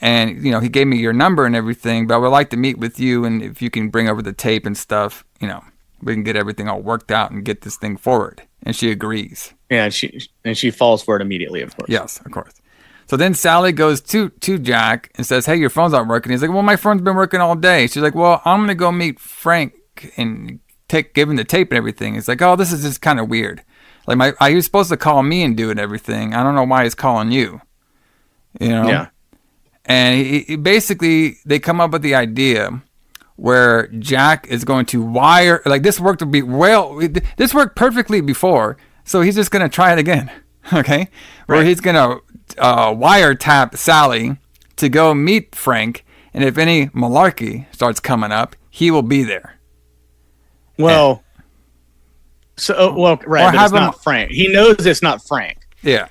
And, he gave me your number and everything, but I would like to meet with you. And if you can bring over the tape and stuff, we can get everything all worked out and get this thing forward. And she agrees. Yeah, and she falls for it immediately, of course. Yes, of course. So then Sally goes to Jack and says, hey, your phone's not working. He's like, well, my phone's been working all day. She's like, well, I'm going to go meet Frank and give him the tape and everything. He's like, oh, this is just kind of weird. Like, he was supposed to call me and do it and everything. I don't know why he's calling you. Yeah. And he basically, they come up with the idea where Jack is going to wire, like, this worked perfectly before, so he's just going to try it again, okay? Right. Where he's going to wiretap Sally to go meet Frank, and if any malarkey starts coming up, he will be there. Well, right, but it's not Frank. He knows it's not Frank. Yeah.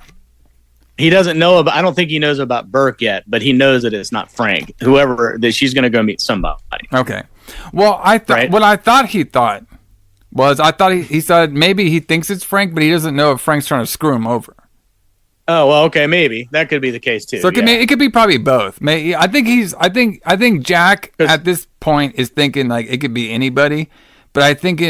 He doesn't know about, I don't think he knows about Burke yet, but he knows that it's not Frank. Whoever, that she's going to go meet somebody. Okay. Well, what I thought he thought was I thought he said maybe he thinks it's Frank, but he doesn't know if Frank's trying to screw him over. Oh well, okay, maybe that could be the case too. So it could be probably both. I think Jack at this point is thinking like it could be anybody, but I think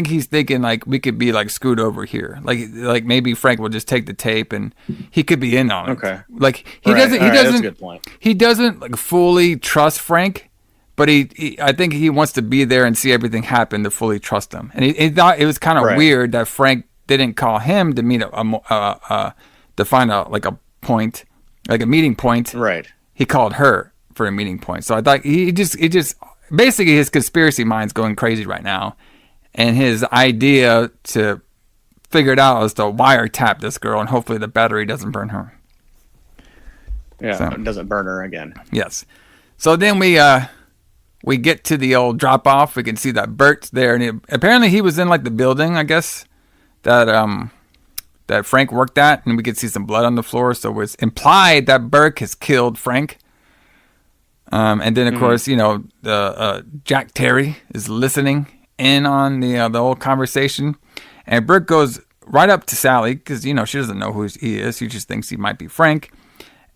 he's thinking like we could be like screwed over here. Like maybe Frank will just take the tape and he could be in on it. Okay. Like he doesn't. That's a good point. He doesn't like fully trust Frank, but I think he wants to be there and see everything happen to fully trust him. And he thought it was kind of weird that Frank didn't call him to meet to find out like a point, like a meeting point. Right. He called her for a meeting point. So I thought it just basically his conspiracy mind's going crazy right now, and his idea to figure it out is to wiretap this girl and hopefully the battery doesn't burn her. Yeah, it doesn't burn her again. Yes. So then we get to the old drop off. We can see that Bert's there, and apparently he was in like the building, I guess, that Frank worked at, and we could see some blood on the floor. So it was implied that Burke has killed Frank. And then of course, Jack Terry is listening in on the whole conversation, and Burke goes right up to Sally because she doesn't know who he is. She just thinks he might be Frank.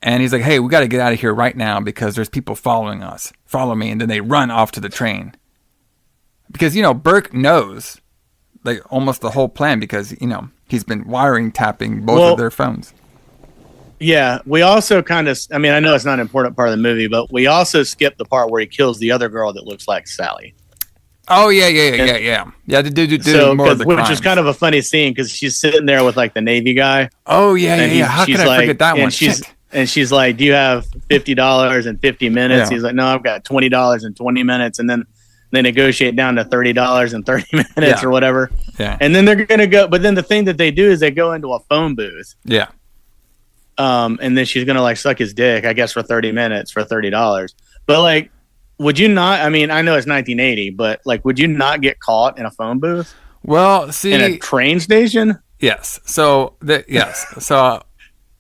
And he's like, hey, we got to get out of here right now because there's people following us. Follow me. And then they run off to the train. Because, Burke knows like almost the whole plan because, he's been wiring tapping both of their phones. Yeah. We also kind of, I know it's not an important part of the movie, but we also skip the part where he kills the other girl that looks like Sally. Oh, yeah. Yeah, to do more of the which crimes. is kind of a funny scene because she's sitting there with like the Navy guy. Oh, yeah. How could I forget that one? And she's like, do you have $50 and 50 minutes? Yeah. He's like, no, I've got $20 and 20 minutes. And then they negotiate down to $30 and 30 minutes or whatever. Yeah. And then they're going to go. But then the thing that they do is they go into a phone booth. Yeah. And then she's going to like suck his dick, I guess, for 30 minutes for $30. But like, would you not? I know it's 1980, but like, would you not get caught in a phone booth? Well, see. In a train station? Yes. So, So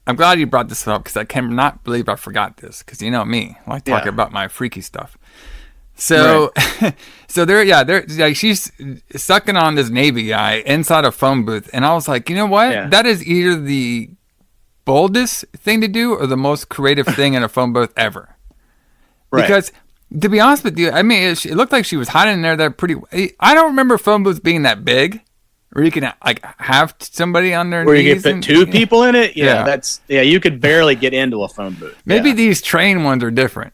I'm glad you brought this up because I cannot believe I forgot this because you know me, I like talking about my freaky stuff. So, so they're like she's sucking on this Navy guy inside a phone booth, and I was like, you know what? Yeah. That is either the boldest thing to do or the most creative thing in a phone booth ever. Right. Because to be honest with you, it looked like she was hiding in there. That pretty. I don't remember phone booths being that big. Where you can like have somebody on their where knees. You can put two people in it. Yeah, you could barely get into a phone booth. Maybe these train ones are different.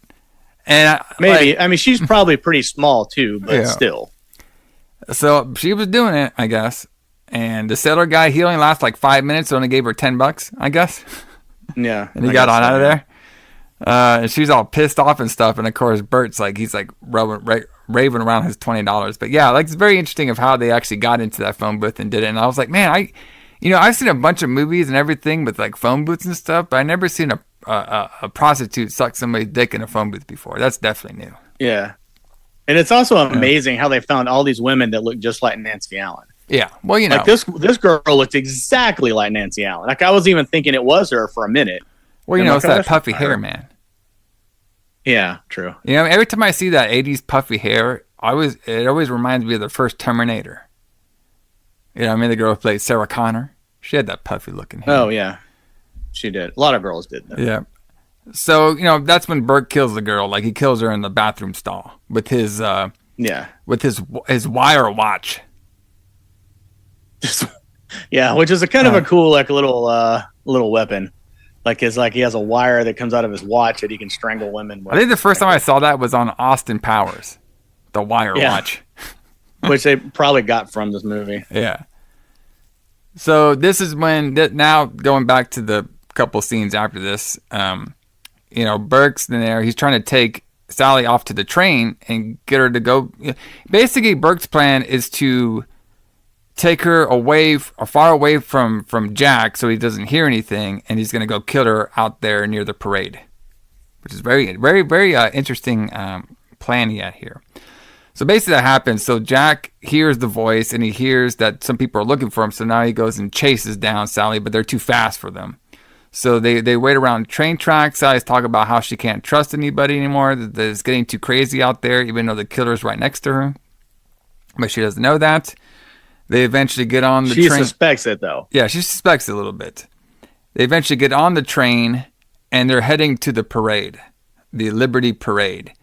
And maybe she's probably pretty small too, but still. So she was doing it, I guess. And the sailor guy, he only lasted like 5 minutes. So only gave her $10, I guess. Yeah, and he got on out of there. And she's all pissed off and stuff. And of course, Bert's like he's like raving around his $20. But yeah, like it's very interesting of how they actually got into that phone booth and did it. And I was like, man, I've seen a bunch of movies and everything with like phone booths and stuff, but I never seen a prostitute suck somebody's dick in a phone booth before. That's definitely new. Yeah, and it's also amazing how they found all these women that look just like Nancy Allen. Yeah, well, like this girl looked exactly like Nancy Allen. Like I was even thinking it was her for a minute. Well, it's that puffy hair, man. Yeah, true. Every time I see that 80s puffy hair, it always reminds me of the first Terminator. The girl who played Sarah Connor. She had that puffy looking hair. Oh, yeah. She did. A lot of girls did that. Yeah. So, that's when Burke kills the girl. Like, he kills her in the bathroom stall with his, with his wire watch. Yeah, which is a kind of a cool, like, little weapon. Like he has a wire that comes out of his watch that he can strangle women with. I think the first time I saw that was on Austin Powers, the wire watch. Which they probably got from this movie. Yeah. So this is when, now going back to the couple scenes after this, Burke's in there. He's trying to take Sally off to the train and get her to go. Basically, Burke's plan is to take her far away from Jack so he doesn't hear anything, and he's going to go kill her out there near the parade, which is very, very, very interesting plan he had here. So basically that happens. So Jack hears the voice, and he hears that some people are looking for him, so now he goes and chases down Sally, but they're too fast for them. So they wait around train tracks. Sally's talking about how she can't trust anybody anymore, that it's getting too crazy out there, even though the killer's right next to her. But she doesn't know that. They eventually get on the train. train. She suspects it, though. Yeah, she suspects it a little bit. They eventually get on the train, and they're heading to the parade, the Liberty Parade.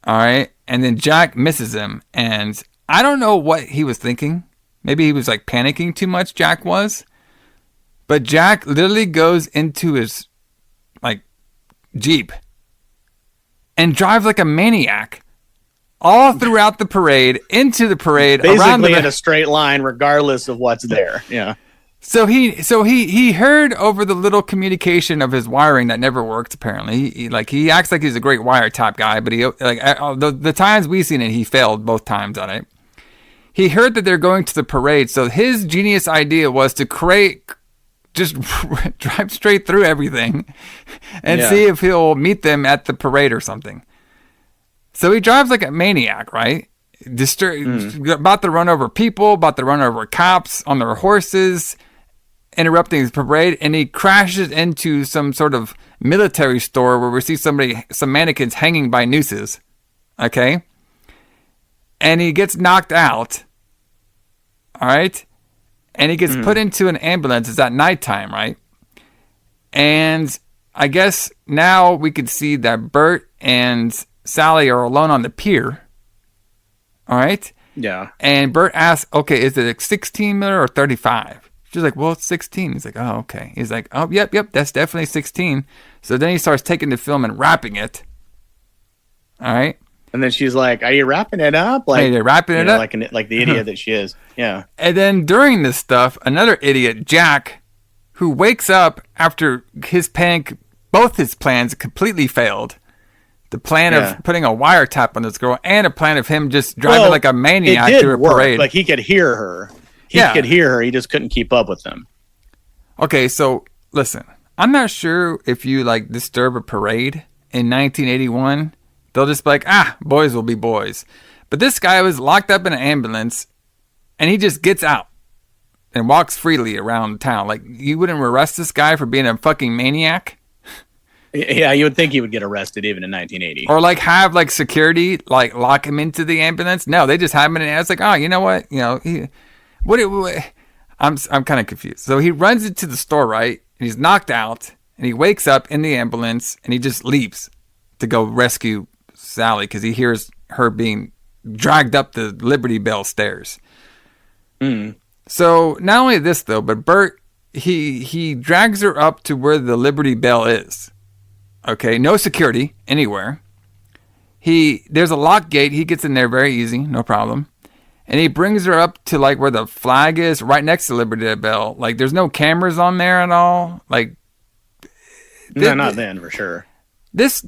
All right? And then Jack misses him, and I don't know what he was thinking. Maybe he was like panicking too much, Jack was. But Jack literally goes into his like Jeep and drives like a maniac all throughout the parade, into the parade, basically in a straight line, regardless of what's there. Yeah. So he heard over the little communication of his wiring that never worked. Apparently, he acts like he's a great wiretap guy, but the times we've seen it, he failed both times on it. He heard that they're going to the parade, so his genius idea was to just drive straight through everything and see if he'll meet them at the parade or something. So he drives like a maniac, right? About to run over people, about to run over cops on their horses, interrupting his parade, and he crashes into some sort of military store where we see some mannequins hanging by nooses. Okay? And he gets knocked out. All right? And he gets put into an ambulance. It's at nighttime, right? And I guess now we could see that Bert and Sally are alone on the pier. All right? Yeah. And Bert asks, okay, is it a 16 miller or 35? She's like, well, it's 16. He's like, oh, okay. He's like, oh, yep, that's definitely 16. So then he starts taking the film and wrapping it. All right? And then she's like, "Are you wrapping it up?" Like, you're wrapping it up, like the idiot that she is. Yeah. And then during this stuff, another idiot, Jack, who wakes up after both his plans completely failed. The plan of putting a wiretap on this girl, and a plan of him just driving like a maniac through a parade. Like he could hear her. He could hear her. He just couldn't keep up with them. Okay, so listen, I'm not sure if you like disturb a parade in 1981. They'll just be like, boys will be boys. But this guy was locked up in an ambulance, and he just gets out and walks freely around town. Like, you wouldn't arrest this guy for being a fucking maniac? Yeah, you would think he would get arrested even in 1980. Or like have like security like lock him into the ambulance? No, they just have him in it. It's like, oh, you know what? You know, I'm kind of confused. So he runs into the store, right? And he's knocked out, and he wakes up in the ambulance, and he just leaves to go rescue Sally because he hears her being dragged up the Liberty Bell stairs. So not only this though, but Bert he drags her up to where the Liberty Bell is. Okay, no security anywhere. There's a lock gate. He gets in there very easy, no problem. And he brings her up to like where the flag is, right next to Liberty Bell. Like there's no cameras on there at all. Like no, not then for sure. This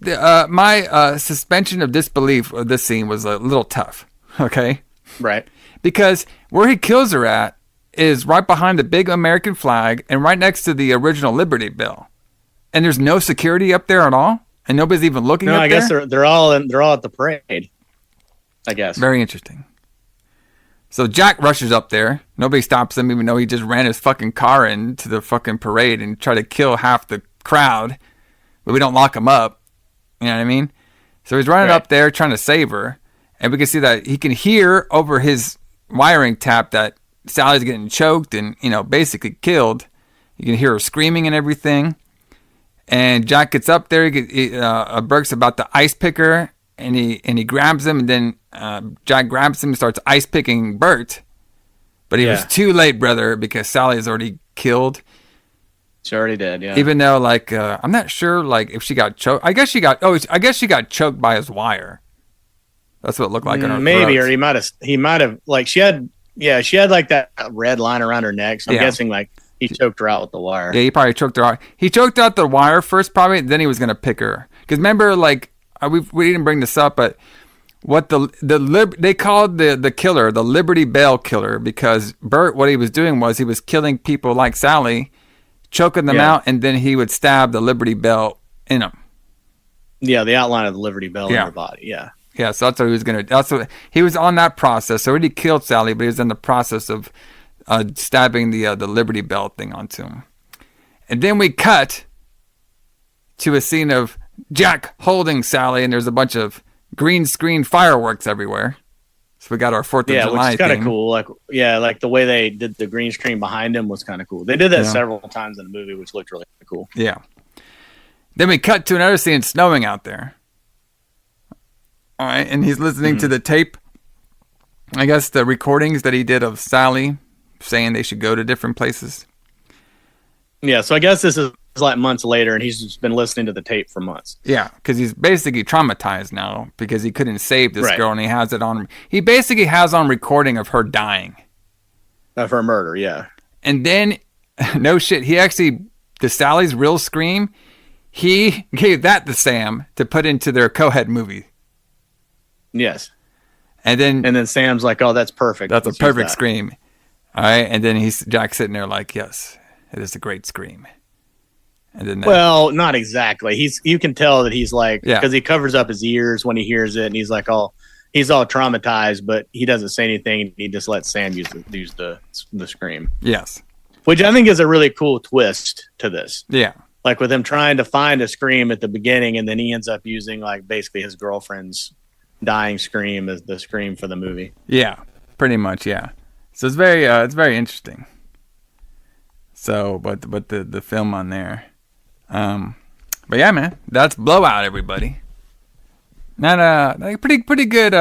my suspension of disbelief of this scene was a little tough. Okay, right? Because where he kills her at is right behind the big American flag and right next to the original Liberty Bell. And there's no security up there at all, and nobody's even looking. No, I guess they're all at the parade. I guess. Very interesting. So Jack rushes up there. Nobody stops him, even though he just ran his fucking car into the fucking parade and tried to kill half the crowd. But we don't lock him up. You know what I mean? So he's running up there trying to save her, and we can see that he can hear over his wiring tap that Sally's getting choked and basically killed. You can hear her screaming and everything. And Jack gets up there. Burke's about to ice pick her, and he grabs him, and then Jack grabs him and starts ice picking Bert. But he was too late, brother, because Sally is already killed. She already did, yeah. Even though, like, I'm not sure, like, if she got choked. I guess she got choked by his wire. That's what it looked like on her maybe, throat. or he might have, like, she had like that red line around her neck. So I'm guessing, like, he choked her out with the wire. Yeah, he probably choked her out. He choked out the wire first, probably. Then he was gonna pick her. Because remember, like, we didn't bring this up, but what they called the killer the Liberty Bell killer, because Bert, what he was doing was he was killing people like Sally, choking them out, and then he would stab the Liberty Bell in them. Yeah, the outline of the Liberty Bell in her body. Yeah. Yeah, so that's what he was gonna. That's what he was on that process. So already killed Sally, but he was in the process of stabbing the Liberty Bell thing onto him. And then we cut to a scene of Jack holding Sally, and there's a bunch of green screen fireworks everywhere. So we got our 4th of Yeah, July which is kind of theme. cool. Like the way they did the green screen behind him was kind of cool. They did that several times in the movie, which looked really cool. Yeah. Then we cut to another scene snowing out there. All right, and he's listening to the tape. I guess the recordings that he did of Sally saying they should go to different places. Yeah, so I guess this is like months later, and he's just been listening to the tape for months. Yeah, because he's basically traumatized now because he couldn't save this Right. girl, and he has it on. He basically has on recording of her dying. Of her murder, yeah. And then, no shit, he actually, the Sally's real scream, he gave that to Sam to put into their co-head movie. Yes. And then Sam's like, "Oh, that's perfect. that's a Let's use perfect that." scream. All right, and then Jack's sitting there like, yes, it is a great scream. And then Well, not exactly. You can tell that he's like, Yeah. because he covers up his ears when he hears it, and he's like, he's all traumatized, but he doesn't say anything. He just lets Sam use the scream, yes, which I think is a really cool twist to this. yeah, Like with him trying to find a scream at the beginning, and then he ends up using like basically his girlfriend's dying scream as the scream for the movie. yeah, pretty much, yeah. So it's very interesting. So, but the film on there, but yeah, man, that's Blowout, everybody. Not like pretty good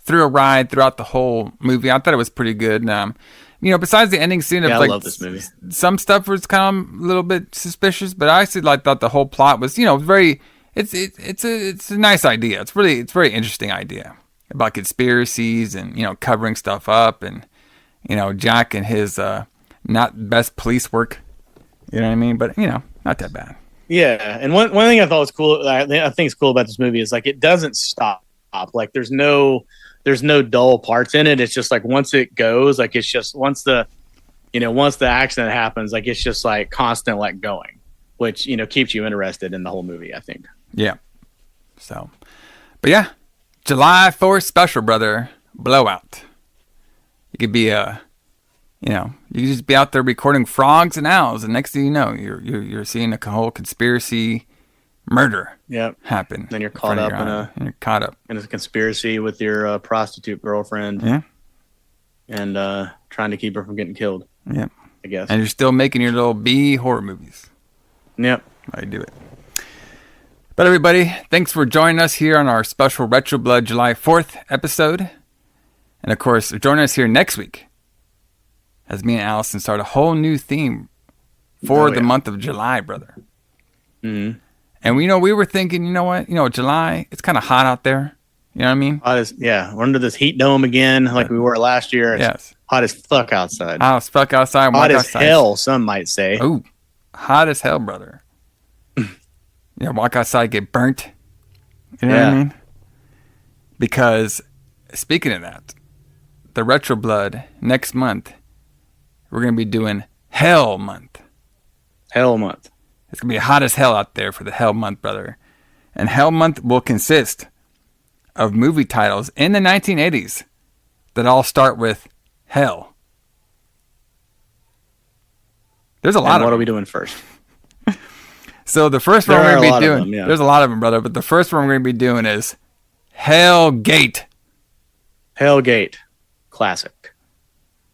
thrill ride throughout the whole movie. I thought it was pretty good. Besides the ending scene of Yeah, I like love this movie. Some stuff was kind of a little bit suspicious, but I actually thought the whole plot was very. It's a nice idea. It's very interesting idea about conspiracies and covering stuff up and Jack and his not best police work. You know what I mean? But not that bad. Yeah, and one thing I thought was cool, I think is cool about this movie is like it doesn't stop. Like there's no dull parts in it. It's just like once it goes, like it's just once the accident happens, like it's just like constant like going, which keeps you interested in the whole movie, I think. Yeah. So, but yeah, July 4th special, brother. Blowout. You could be you could just be out there recording frogs and owls, and next thing you know, you're seeing a whole conspiracy murder happen. Then you're caught up in a conspiracy with your prostitute girlfriend. Yeah. And trying to keep her from getting killed. Yeah. I guess. And you're still making your little B horror movies. Yep. I do it. But everybody, thanks for joining us here on our special Retro Blood July 4th episode. And of course, join us here next week as me and Allison start a whole new theme for the month of July, brother. Mm-hmm. And we were thinking, July, it's kind of hot out there. You know what I mean? We're under this heat dome again, like we were last year. It's hot as fuck outside. Hot as fuck outside. Hot as hell, some might say. Oh, hot as hell, brother. Walk outside, get burnt. You know what I mean? Because, speaking of that, the Retro Blood, next month, we're going to be doing Hell Month. Hell Month. It's going to be hot as hell out there for the Hell Month, brother. And Hell Month will consist of movie titles in the 1980s that all start with Hell. There's a lot of them. What are we doing first? So the first one we're going to be doing, there's a lot of them, brother, but the first one we're going to be doing is Hellgate. Hellgate. Classic.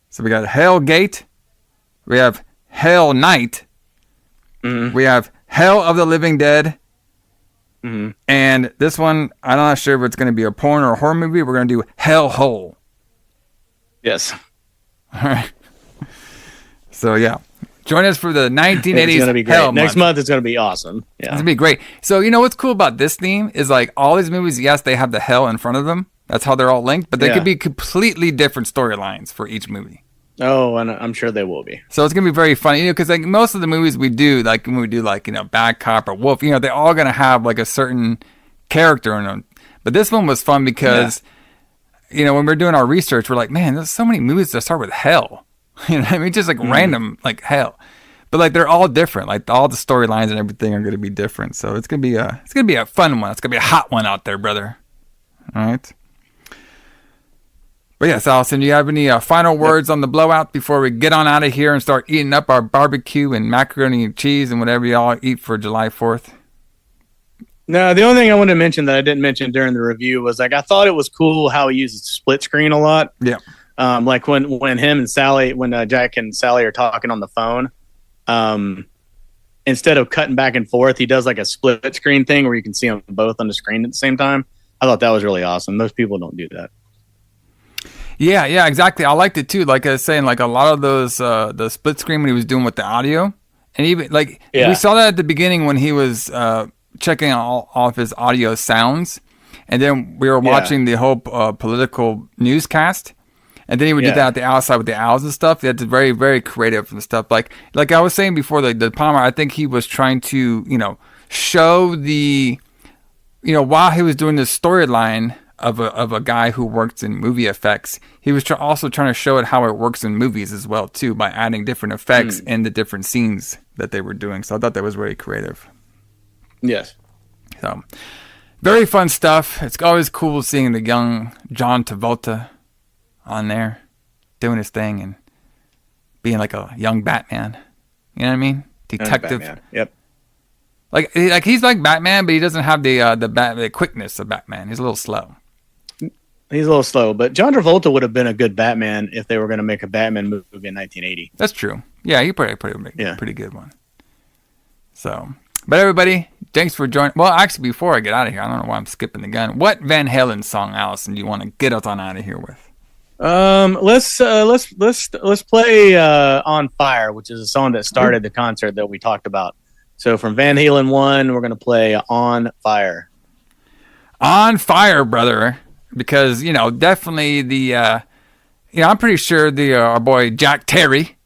So we got Hellgate. We have Hell Night. Mm-hmm. We have Hell of the Living Dead. Mm-hmm. And this one, I'm not sure if it's going to be a porn or a horror movie. We're going to do Hell Hole. Yes. All right. So, yeah. Join us for the 1980s It's going to be great. Hell Next month. month it's going to be awesome. Yeah. It's going to be great. So, what's cool about this theme is like all these movies, yes, they have the hell in front of them. That's how they're all linked, but they could be completely different storylines for each movie. Oh, and I'm sure they will be. So it's going to be very funny, because like most of the movies we do, like when we do like, Bad Cop or Wolf, they're all going to have like a certain character in them. But this one was fun because, when we're doing our research, we're like, man, there's so many movies that start with hell. Just like random, like hell. But like they're all different. Like all the storylines and everything are going to be different. So it's going to be a fun one. It's going to be a hot one out there, brother. All right. But yes, Allison, do you have any final words on the Blowout before we get on out of here and start eating up our barbecue and macaroni and cheese and whatever y'all eat for July 4th? No, the only thing I wanted to mention that I didn't mention during the review was like I thought it was cool how he uses split screen a lot. Yeah. Like when him and Sally, when Jack and Sally are talking on the phone, instead of cutting back and forth, he does like a split screen thing where you can see them both on the screen at the same time. I thought that was really awesome. Most people don't do that. Yeah, exactly. I liked it too. Like I was saying, like a lot of those, the split screen when he was doing with the audio, and even like we saw that at the beginning when he was checking all of his audio sounds, and then we were watching the whole political newscast, and then he would do that at the outside with the owls and stuff. That's very, very creative and stuff. Like I was saying before, the De Palma, I think he was trying to, show the, while he was doing this storyline of a guy who works in movie effects, he was also trying to show it how it works in movies as well too, by adding different effects in the different scenes that they were doing. So I thought that was very creative. Yes. So very fun stuff. It's always cool seeing the young John Travolta on there doing his thing and being like a young Batman. You know what I mean? Detective. Yep. Like he's like Batman, but he doesn't have the quickness of Batman. He's a little slow. He's a little slow, but John Travolta would have been a good Batman if they were going to make a Batman movie in 1980. That's true. Yeah, he probably make a pretty good one. So, but everybody, thanks for joining. Well, actually, before I get out of here, I don't know why I'm skipping the gun. What Van Halen song, Allison, do you want to get us on out of here with? Let's play "On Fire," which is a song that started the concert that we talked about. So from Van Halen 1, we're going to play "On Fire." On fire, brother. Because, definitely the, I'm pretty sure our boy Jack Terry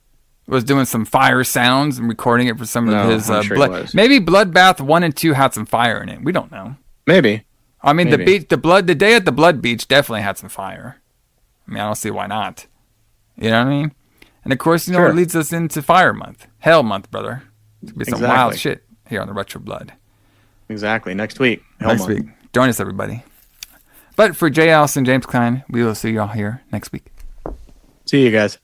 was doing some fire sounds and recording it for some of his blood. Maybe Bloodbath 1 and 2 had some fire in it. We don't know. Maybe. I mean, the day at the Blood Beach definitely had some fire. I mean, I don't see why not. You know what I mean? And of course, it leads us into Fire Month. Hell Month, brother. It's going to be some wild shit here on the Retro Blood. Exactly. Next week. Next week. Join us, everybody. But for Jay Allison, James Klein, we will see you all here next week. See you guys.